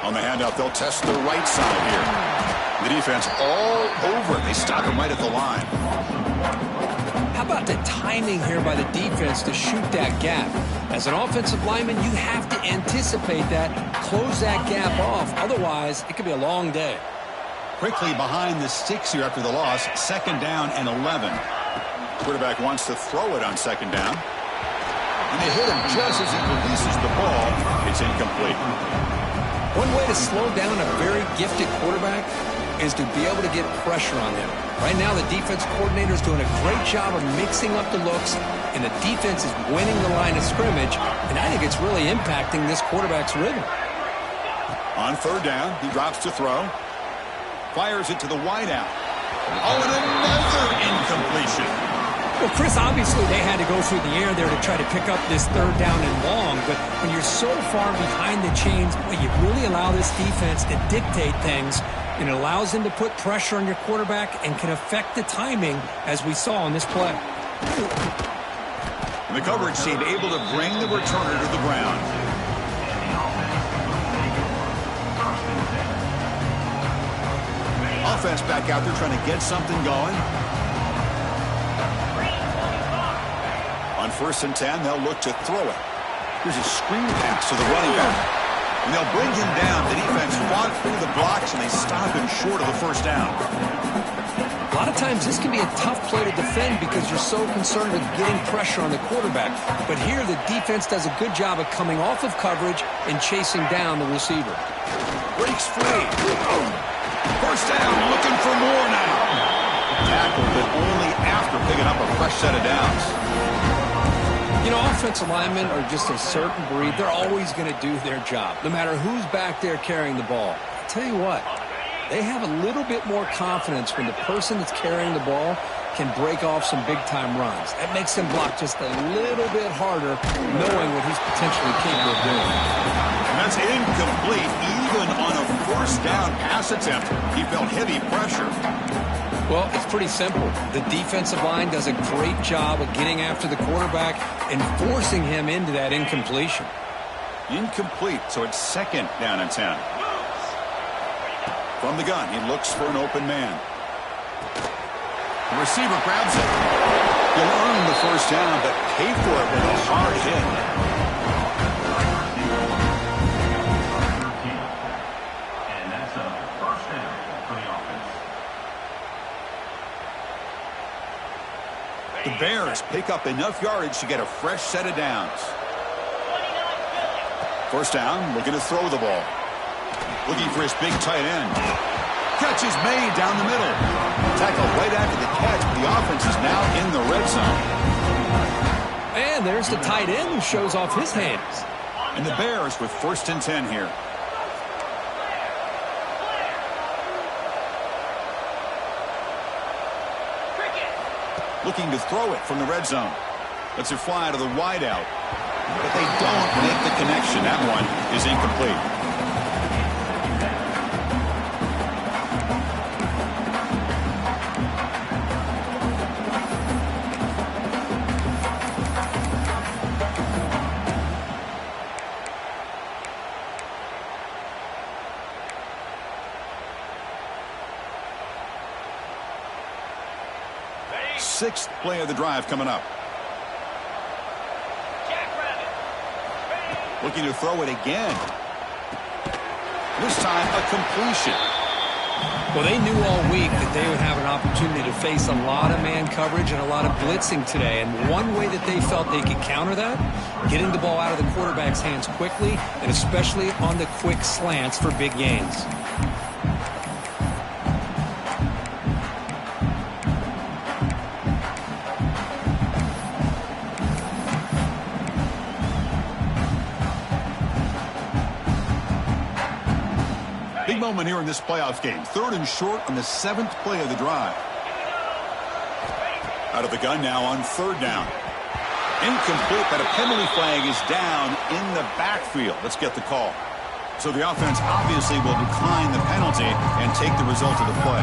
On the handout, they'll test the right side here. The defense all over it. They stop him right at the line. How about the timing timing here by the defense to shoot that gap. As an offensive lineman, you have to anticipate that, close that gap off. Otherwise, it could be a long day. Quickly behind the sticks here after the loss. 2nd down and 11. Quarterback wants to throw it on 2nd down. And they hit him just as he releases the ball. It's incomplete. One way to slow down a very gifted quarterback is to be able to get pressure on them. Right now, the defense coordinator is doing a great job of mixing up the looks, and the defense is winning the line of scrimmage, and I think it's really impacting this quarterback's rhythm. On 3rd down, he drops to throw. Fires it to the wideout. Oh, and another incompletion. Well, Chris, obviously they had to go through the air there to try to pick up this 3rd down and long, but when you're so far behind the chains, well, you really allow this defense to dictate things, and it allows them to put pressure on your quarterback and can affect the timing, as we saw on this play. And the coverage team able to bring the returner to the ground. Offense back out there trying to get something going. On 1st and 10, they'll look to throw it. Here's a screen pass to the running back. And they'll bring him down. The defense fought through the blocks, and they stop him short of the 1st down. A lot of times this can be a tough play to defend because you're so concerned with getting pressure on the quarterback. But here the defense does a good job of coming off of coverage and chasing down the receiver. Breaks free. 1st down, looking for more now. Tackled, but only after picking up a fresh set of downs. You know, offensive linemen are just a certain breed. They're always going to do their job, no matter who's back there carrying the ball. I'll tell you what, they have a little bit more confidence when the person that's carrying the ball can break off some big-time runs. That makes him block just a little bit harder, knowing what he's potentially capable of doing. And that's incomplete, even on a 1st down pass attempt. He felt heavy pressure. Well, it's pretty simple. The defensive line does a great job of getting after the quarterback and forcing him into that incompletion. Incomplete, so it's 2nd down and 10. From the gun, he looks for an open man. The receiver grabs it. He'll earn the 1st down, but pay for it with a hard hit. The Bears pick up enough yardage to get a fresh set of downs. 1st down, looking to throw the ball. Looking for his big tight end. Catch is made down the middle. Tackled right after the catch, but the offense is now in the red zone. And there's the tight end who shows off his hands. And the Bears with 1st and 10 here. Looking to throw it from the red zone. Lets it fly to the wideout. But they don't make the connection. That one is incomplete. Sixth play of the drive coming up. Looking to throw it again. This time a completion. Well, they knew all week that they would have an opportunity to face a lot of man coverage and a lot of blitzing today. And one way that they felt they could counter that, getting the ball out of the quarterback's hands quickly, and especially on the quick slants for big gains. Moment here in this playoff game. 3rd and short on the 7th play of the drive. Out of the gun now on 3rd down. Incomplete, but a penalty flag is down in the backfield. Let's get the call. So the offense obviously will decline the penalty and take the result of the play.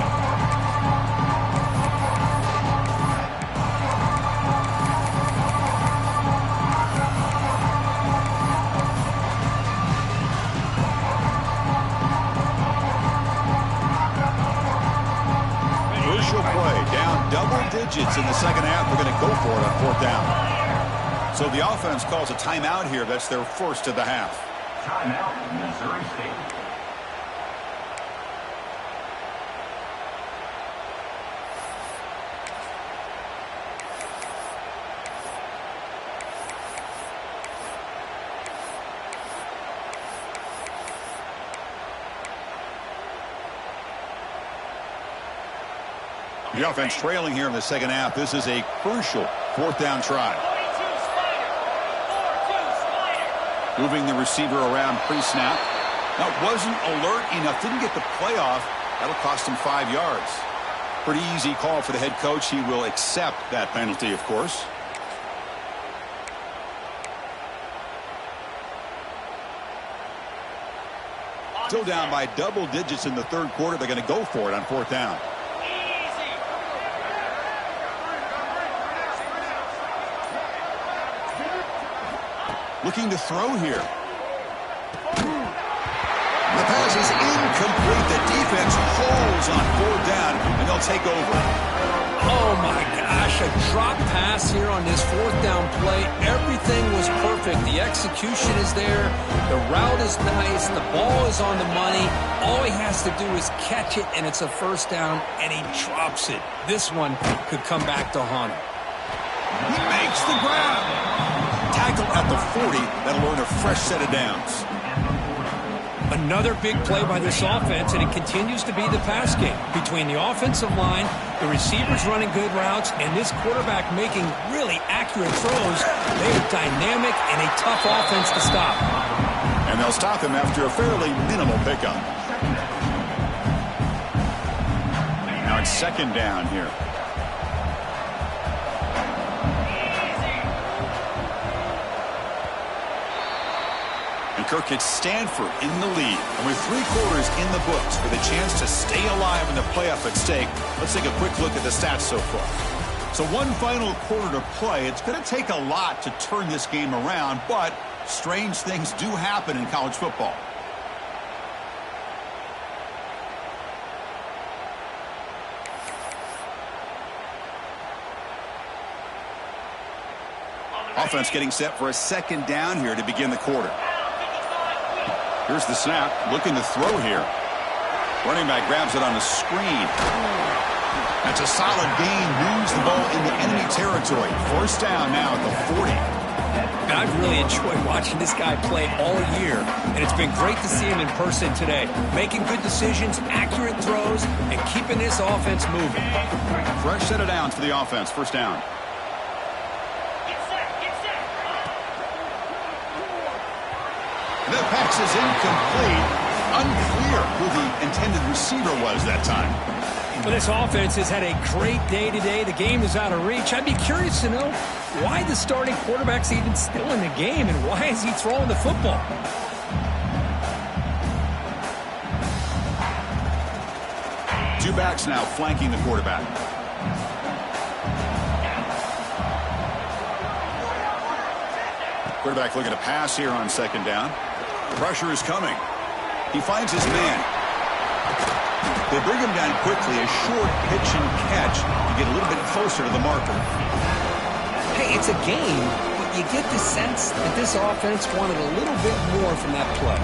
digits in the second half. They're going to go for it on fourth down. So the offense calls a timeout here. That's their first of the half. Timeout, Missouri State. The offense trailing here in the second half. This is a crucial fourth down try. Moving the receiver around pre-snap. That wasn't alert enough. Didn't get the play off. That'll cost him 5 yards. Pretty easy call for the head coach. He will accept that penalty, of course. Still down by double digits in the third quarter. They're going to go for it on fourth down. Looking to throw here. The pass is incomplete. The defense holds on fourth down, and they'll take over. Oh, my gosh. A drop pass here on this fourth down play. Everything was perfect. The execution is there. The route is nice. The ball is on the money. All he has to do is catch it, and it's a first down, and he drops it. This one could come back to haunt him. He makes the grab. Tackle at the 40. That'll earn a fresh set of downs. Another big play by this offense, and it continues to be the pass game. Between the offensive line, the receivers running good routes, and this quarterback making really accurate throws, they are dynamic and a tough offense to stop. And they'll stop him after a fairly minimal pickup. Now it's second down here. Kirk, it's Stanford in the lead. And with 3 quarters in the books with a chance to stay alive in the playoff at stake, let's take a quick look at the stats so far. So one final quarter to play. It's going to take a lot to turn this game around, but strange things do happen in college football. Offense getting set for a second down here to begin the quarter. Here's the snap, looking to throw here. Running back grabs it on the screen. That's a solid gain, moves the ball into enemy territory. First down now at the 40. I've really enjoyed watching this guy play all year, and it's been great to see him in person today. Making good decisions, accurate throws, and keeping this offense moving. Fresh set of downs for the offense, first down. The pass is incomplete. Unclear who the intended receiver was that time. Well, this offense has had a great day today. The game is out of reach. I'd be curious to know why the starting quarterback's even still in the game and why is he throwing the football? Two backs now flanking the quarterback. Quarterback looking to pass here on second down. Pressure is coming. He finds his man. They bring him down quickly. A short pitch and catch to get a little bit closer to the marker. Hey, it's a game, but you get the sense that this offense wanted a little bit more from that play.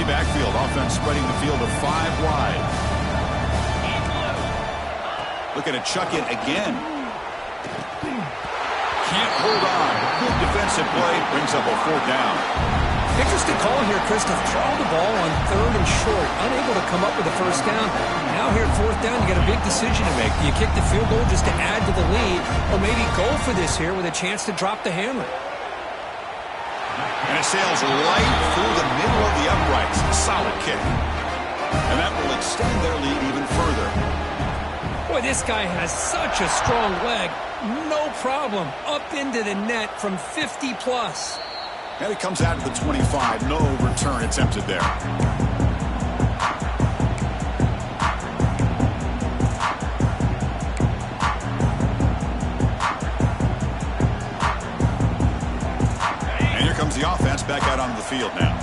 Backfield offense spreading the field to 5 wide. Looking to chuck it again. Can't hold on. Good defensive play. Brings up a fourth down. Interesting call here, Chris, to throw the ball on third and short. Unable to come up with a first down. Now here at fourth down, you got a big decision to make. Do you kick the field goal just to add to the lead, or maybe go for this here with a chance to drop the hammer? And it sails right through the middle of the uprights. Solid kick. And that will extend their lead even further. Boy, this guy has such a strong leg. No problem. Up into the net from 50 plus. And it comes out to the 25. No return attempted there. Brings the offense back out onto the field now.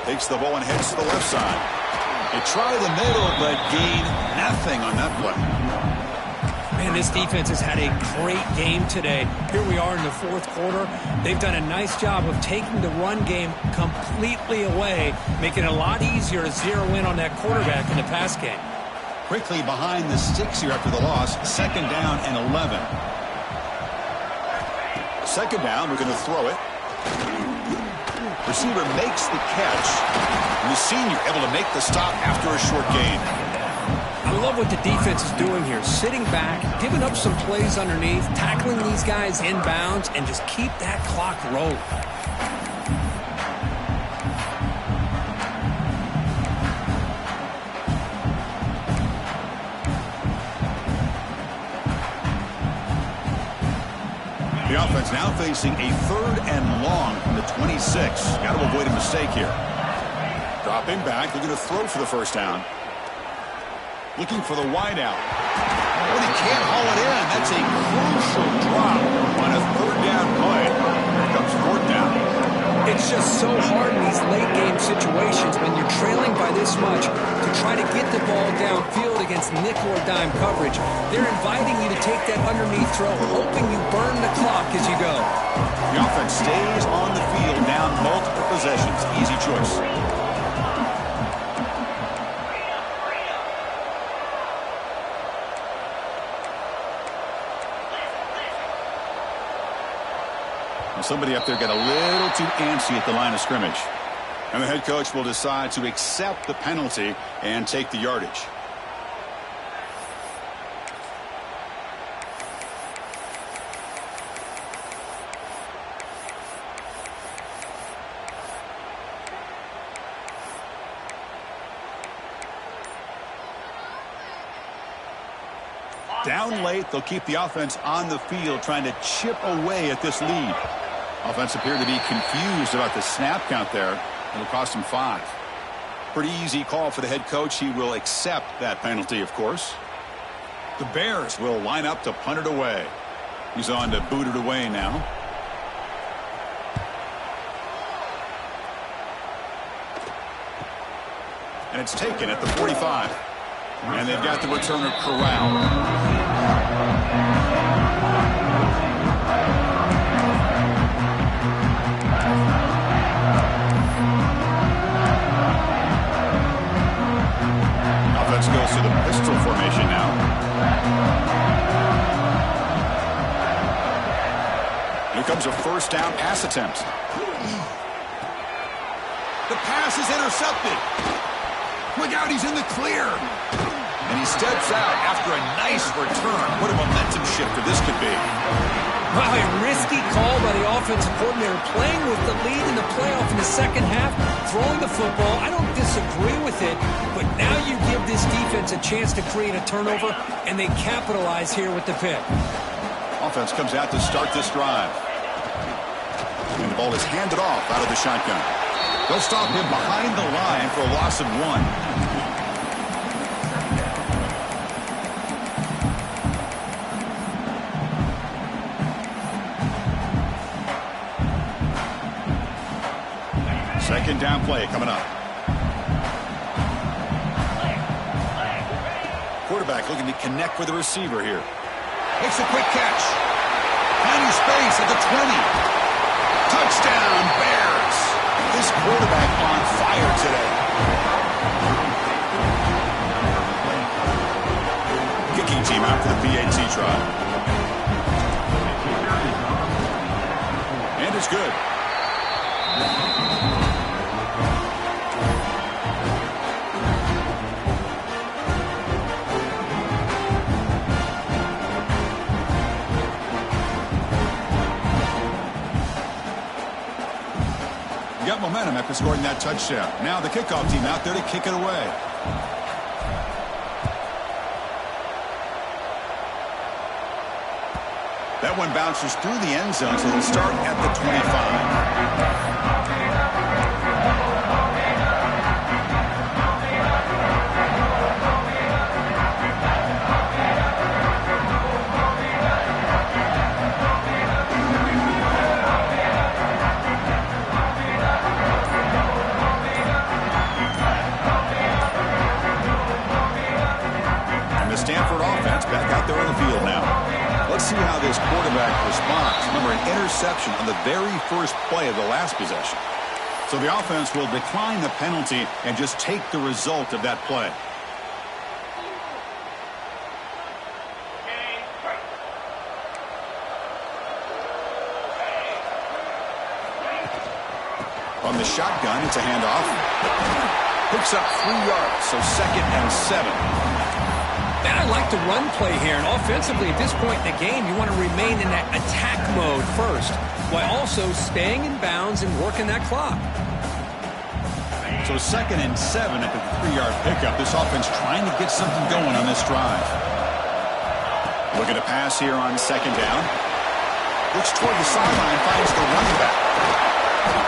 Takes the ball and heads to the left side. They try the middle, but gain nothing on that play. Man, this defense has had a great game today. Here we are in the fourth quarter. They've done a nice job of taking the run game completely away, making it a lot easier to zero in on that quarterback in the pass game. Quickly behind the sticks here after the loss. Second down and 11. Second down, we're going to throw it. Receiver makes the catch. And the senior able to make the stop after a short gain. I love what the defense is doing here. Sitting back, giving up some plays underneath, tackling these guys inbounds, and just keep that clock rolling. The offense now facing a third and long from the 26. Got to avoid a mistake here. Dropping back, looking to throw for the first down. Looking for the wide out. But he can't haul it in. That's a crucial drop on a third down play. Here comes fourth down. It's just so hard in these late game situations when you're trailing by this much to try to get the ball downfield against nickel or dime coverage. They're inviting you to take that underneath throw, hoping you burn the clock as you go. The offense stays on the field down multiple possessions. Easy choice. Somebody up there got a little too antsy at the line of scrimmage. And the head coach will decide to accept the penalty and take the yardage. Down late, they'll keep the offense on the field trying to chip away at this lead. Offense appeared to be confused about the snap count there. It'll cost him 5. Pretty easy call for the head coach. He will accept that penalty, of course. The Bears will line up to punt it away. He's on to boot it away now. And it's taken at the 45. And they've got the returner corralled. Offense goes to the pistol formation now. Here comes a first down pass attempt. The pass is intercepted. Look out, he's in the clear. And he steps out after a nice return. What a momentum shifter this could be. Wow, a risky call by the offensive coordinator, playing with the lead in the playoff in the second half, throwing the football. I don't disagree with it, but now you give this defense a chance to create a turnover, and they capitalize here with the pick. Offense comes out to start this drive. And the ball is handed off out of the shotgun. They'll stop him behind the line for a loss of 1. Second down play coming up. Quarterback looking to connect with the receiver here. Makes a quick catch. Finding space at the 20. Touchdown, Bears. This quarterback on fire today. Kicking team out for the PAT try. And it's good. Got momentum after scoring that touchdown. Now the kickoff team out there to kick it away. That one bounces through the end zone, so it'll start at the 25. Stanford offense back out there on the field now. Let's see how this quarterback responds. Remember, an interception on the very first play of the last possession. So the offense will decline the penalty and just take the result of that play. On the shotgun, it's a handoff. Picks up 3 yards, so 2nd and 7. And I like the run play here. And offensively, at this point in the game, you want to remain in that attack mode first, while also staying in bounds and working that clock. So 2nd and 7 after the 3-yard pickup. This offense trying to get something going on this drive. Looking to pass here on 2nd down. Looks toward the sideline, finds the running back.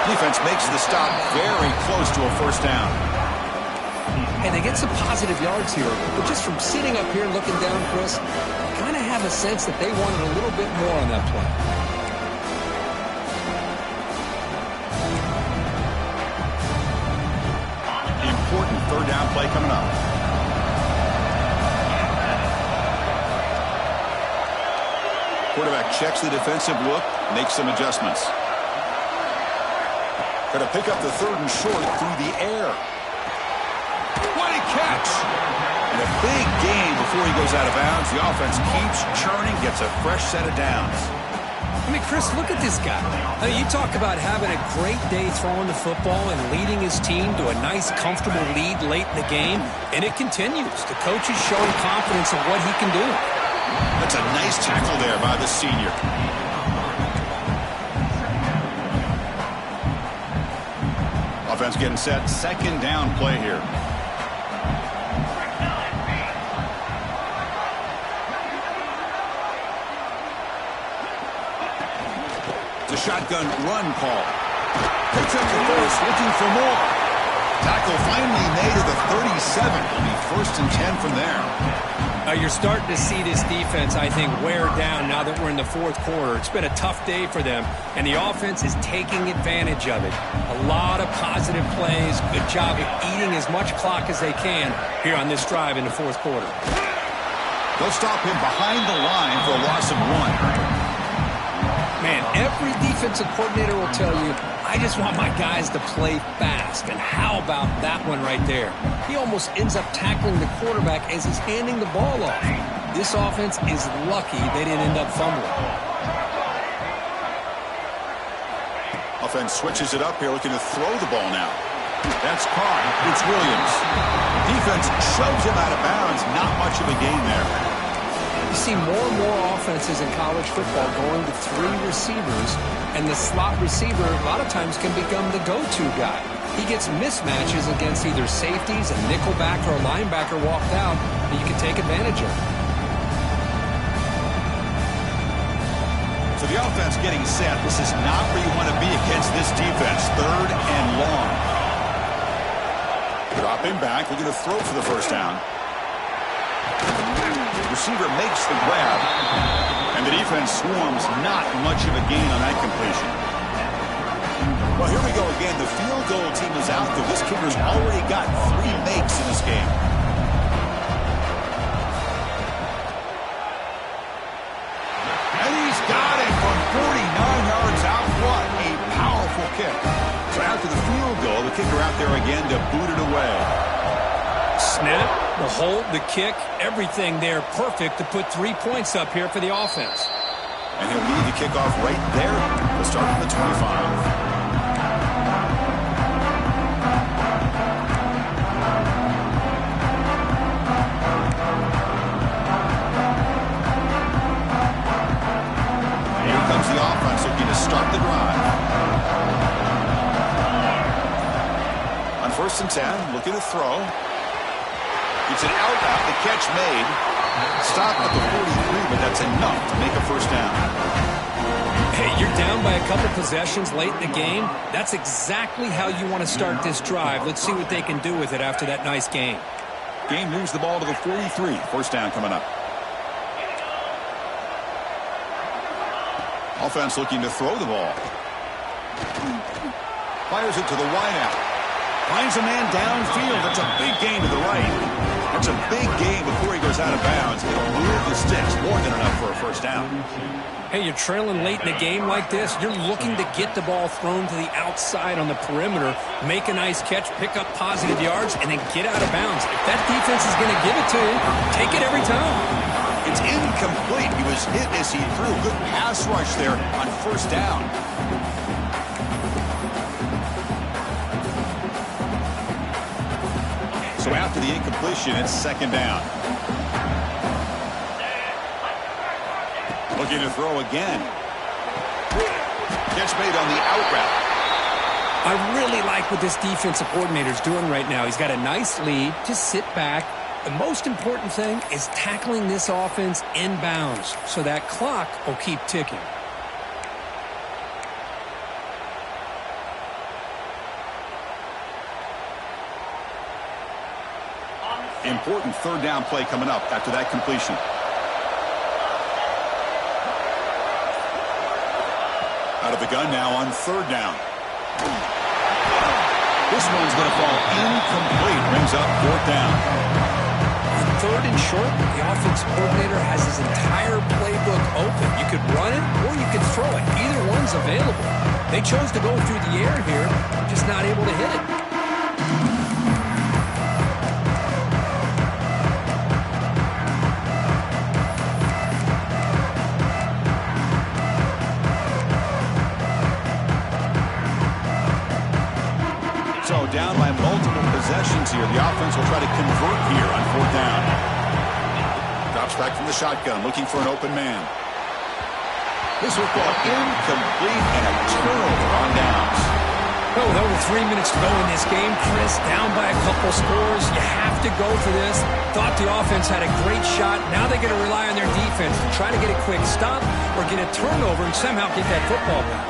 Defense makes the stop very close to a 1st down. And they get some positive yards here, but just from sitting up here looking down, Chris, I kind of have a sense that they wanted a little bit more on that play. The important 3rd down play coming up. Quarterback checks the defensive look, makes some adjustments. Going to pick up the 3rd and short through the air. What a catch! And a big gain before he goes out of bounds. The offense keeps churning, gets a fresh set of downs. I mean, Chris, look at this guy. I mean, you talk about having a great day throwing the football and leading his team to a nice, comfortable lead late in the game, and it continues. The coach is showing confidence in what he can do. That's a nice tackle there by the senior. Offense getting set. 2nd down play here. It's a shotgun run call. Picks up the first, looking for more. Tackle finally made at the 37. It'll be 1st and 10 from there. You're starting to see this defense, I think, wear down now that we're in the 4th quarter. It's been a tough day for them, and the offense is taking advantage of it. A lot of positive plays. Good job of eating as much clock as they can here on this drive in the 4th quarter. They'll stop him behind the line for a loss of 1. Man, every defensive coordinator will tell you, I just want my guys to play fast. And how about that one right there? He almost ends up tackling the quarterback as he's handing the ball off. This offense is lucky they didn't end up fumbling. Offense switches it up here, looking to throw the ball now. That's caught. It's Williams. Defense shoves him out of bounds. Not much of a gain there. You see more and more offenses in college football going to 3 receivers, and the slot receiver a lot of times can become the go-to guy. He gets mismatches against either safeties, a nickelback, or a linebacker walked out that you can take advantage of. So the offense getting set. This is not where you want to be against this defense. 3rd and long. Dropping back, looking to throw for the 1st down. Receiver makes the grab, and the defense swarms. Not much of a gain on that completion. Well, here we go again. The field goal team is out there. This kicker's already got 3 makes in this game. And he's got it from 49 yards out. What a powerful kick. So after the field goal, the kicker out there again to boot it away. Snap, the hold, the kick, everything there perfect to put 3 points up here for the offense. And he'll lead the kickoff right there. We'll start from the 25. Here comes the offense looking to start the drive. On 1st and 10, looking to throw. It's an out route, the catch made. Stop at the 43, but that's enough to make a 1st down. Hey, you're down by a couple possessions late in the game. That's exactly how you want to start this drive. Let's see what they can do with it after that nice game. Game moves the ball to the 43. 1st down coming up. Offense looking to throw the ball. Fires it to the wideout. Finds a man downfield. That's a big gain to the right. It's a big gain before he goes out of bounds. It'll move the sticks, more than enough for a first down. Hey, you're trailing late in a game like this. You're looking to get the ball thrown to the outside on the perimeter, make a nice catch, pick up positive yards, and then get out of bounds. If that defense is going to give it to you, take it every time. It's incomplete. He was hit as he threw. Good pass rush there on first down. So after the incompletion, it's second down. Looking to throw again. Catch made on the out route. I really like what this defensive coordinator is doing right now. He's got a nice lead. Just sit back. The most important thing is tackling this offense inbounds so that clock will keep ticking. Important third down play coming up after that completion. Out of the gun now on third down. This one's going to fall incomplete. Brings up fourth down. On third and short, the offense coordinator has his entire playbook open. You could run it or you could throw it. Either one's available. They chose to go through the air here, just not able to hit it. So down by multiple possessions here. The offense will try to convert here on fourth down. Drops back from the shotgun, looking for an open man. This will fall incomplete and a turnover on downs. Oh, with over 3 minutes to go in this game, Chris, down by a couple scores. You have to go for this. Thought the offense had a great shot. Now they're going to rely on their defense to try to get a quick stop or get a turnover and somehow get that football back.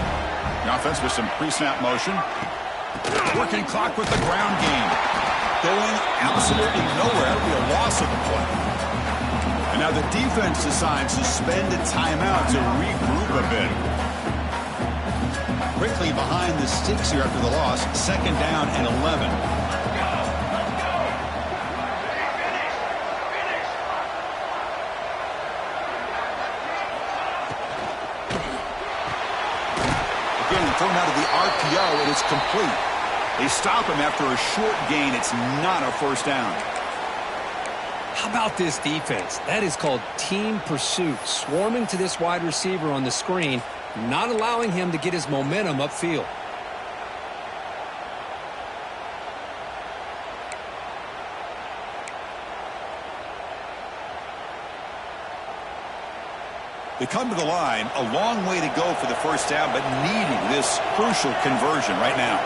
The offense with some pre-snap motion. Working clock with the ground game. Going absolutely nowhere. It'll be a loss of the play. And now the defense decides to spend a timeout to regroup a bit. Quickly behind the sticks here after the loss. Second down and 11. Again, thrown out of the RPO, and it's complete. They stop him after a short gain. It's not a first down. How about this defense? That is called team pursuit. Swarming to this wide receiver on the screen, not allowing him to get his momentum upfield. They come to the line, a long way to go for the first down, but needing this crucial conversion right now.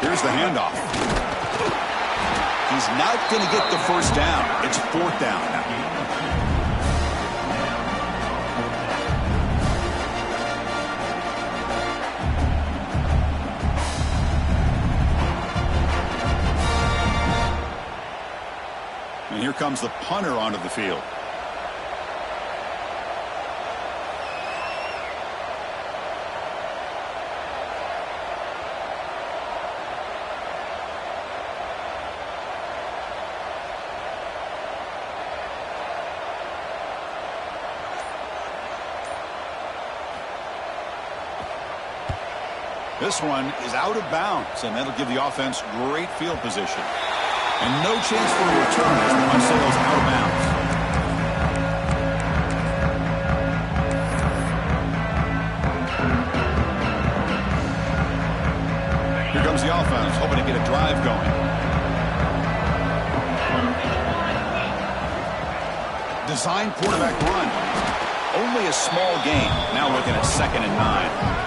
Here's the handoff. He's not going to get the first down. It's fourth down now. And here comes the punter onto the field. This one is out of bounds, and that'll give the offense great field position. And no chance for a return as the one sails out of bounds. Here comes the offense, hoping to get a drive going. Design quarterback run. Only a small gain. Now looking at 2nd and 9.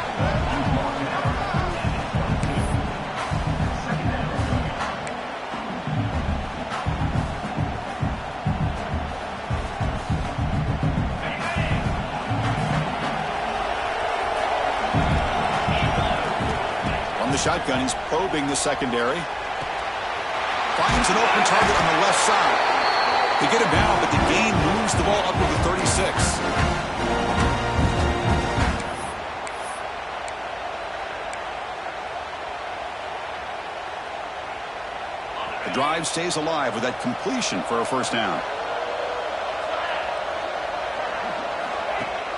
Shotgun, he's probing the secondary. Finds an open target on the left side. They get him down, but the gain moves the ball up to the 36. The drive offense stays alive with that completion for a first down.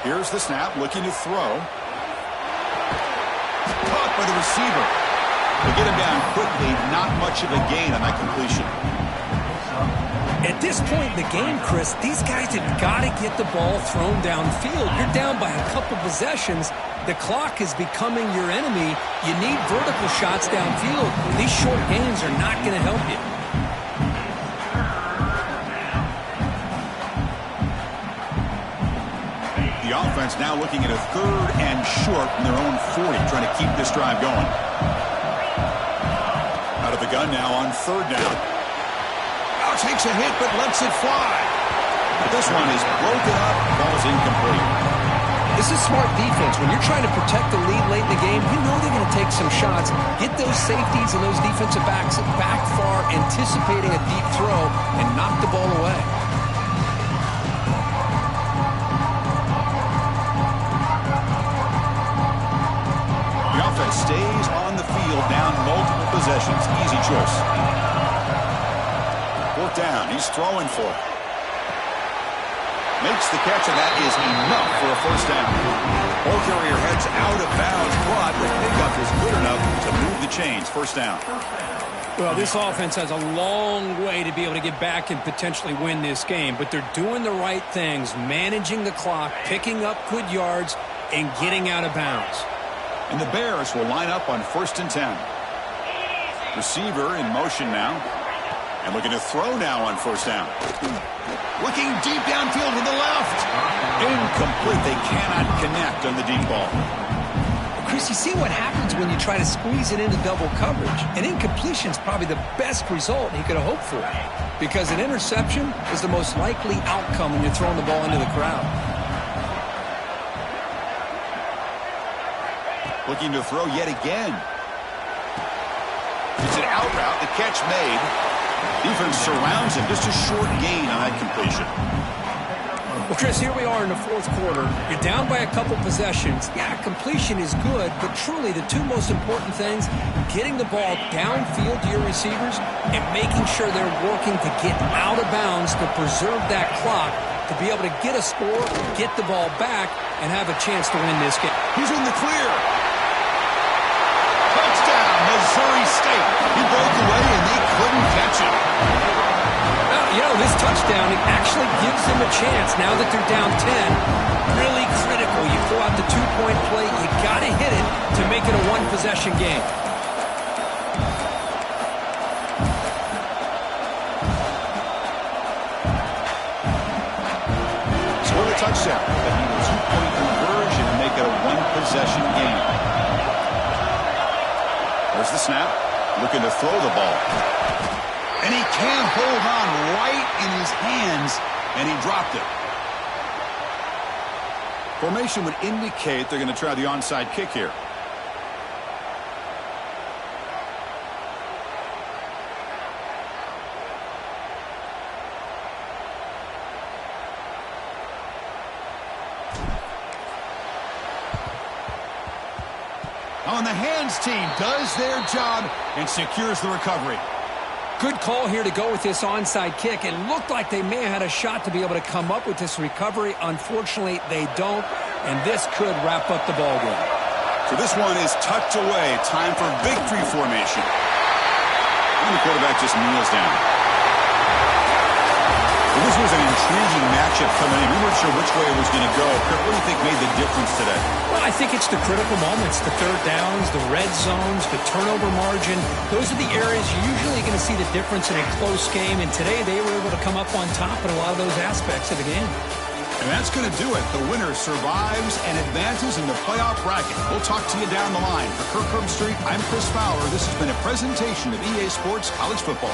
Here's the snap, looking to throw. Caught by the receiver. They get him down quickly, not much of a gain on that completion. At this point in the game, Chris, these guys have got to get the ball thrown downfield. You're down by a couple possessions. The clock is becoming your enemy. You need vertical shots downfield. These short gains are not going to help you. The offense now looking at a 3rd and short from their own 40, trying to keep this drive going. Out of the gun now on 3rd down. Now takes a hit but lets it fly. But this one is broken up, ball's incomplete. This is smart defense. When you're trying to protect the lead late in the game, you know they're going to take some shots, get those safeties and those defensive backs back far, anticipating a deep throw, and knock the ball away. The offense stays on the field, down multiple possessions. Easy choice. 4th down. He's throwing for it. Makes the catch, and that is enough for a first down. Ball carrier heads out of bounds, but the pickup is good enough to move the chains. First down. Well, this offense has a long way to be able to get back and potentially win this game, but they're doing the right things, managing the clock, picking up good yards, and getting out of bounds. And the Bears will line up on 1st and 10. Receiver in motion now. And looking to throw now on 1st down. Looking deep downfield to the left. Incomplete. They cannot connect on the deep ball. Chris, you see what happens when you try to squeeze it into double coverage. An incompletion is probably the best result he could have hoped for, because an interception is the most likely outcome when you're throwing the ball into the crowd. Looking to throw yet again. It's an out route. The catch made. Defense surrounds him. Just a short gain on that completion. Well, Chris, here we are in the 4th quarter. You're down by a couple possessions. Yeah, completion is good, but truly the two most important things, getting the ball downfield to your receivers and making sure they're working to get out of bounds to preserve that clock, to be able to get a score, get the ball back, and have a chance to win this game. He's in the clear. Touchdown, Missouri State. He broke away and they couldn't catch him. Well, you know, this touchdown, it actually gives them a chance now that they're down 10. Really critical. You throw out the 2-point play, you got to hit it to make it a 1-possession game. Score the touchdown. But he was 2-point conversion to make it a 1-possession game. There's the snap. Looking to throw the ball. And he can't hold on right in his hands, and he dropped it. Formation would indicate they're going to try the onside kick here. On the hands team does their job and secures the recovery. Good call here to go with this onside kick. It looked like they may have had a shot to be able to come up with this recovery. Unfortunately, they don't, and this could wrap up the ball game. So this one is tucked away. Time for victory formation. And the quarterback just kneels down. Well, this was an intriguing matchup coming in. We weren't sure which way it was going to go. Kirk, what do you think made the difference today? Well, I think it's the critical moments, the 3rd downs, the red zones, the turnover margin. Those are the areas you're usually going to see the difference in a close game, and today they were able to come up on top in a lot of those aspects of the game. And that's going to do it. The winner survives and advances in the playoff bracket. We'll talk to you down the line. For Kirk Herbstreit, I'm Chris Fowler. This has been a presentation of EA Sports College Football.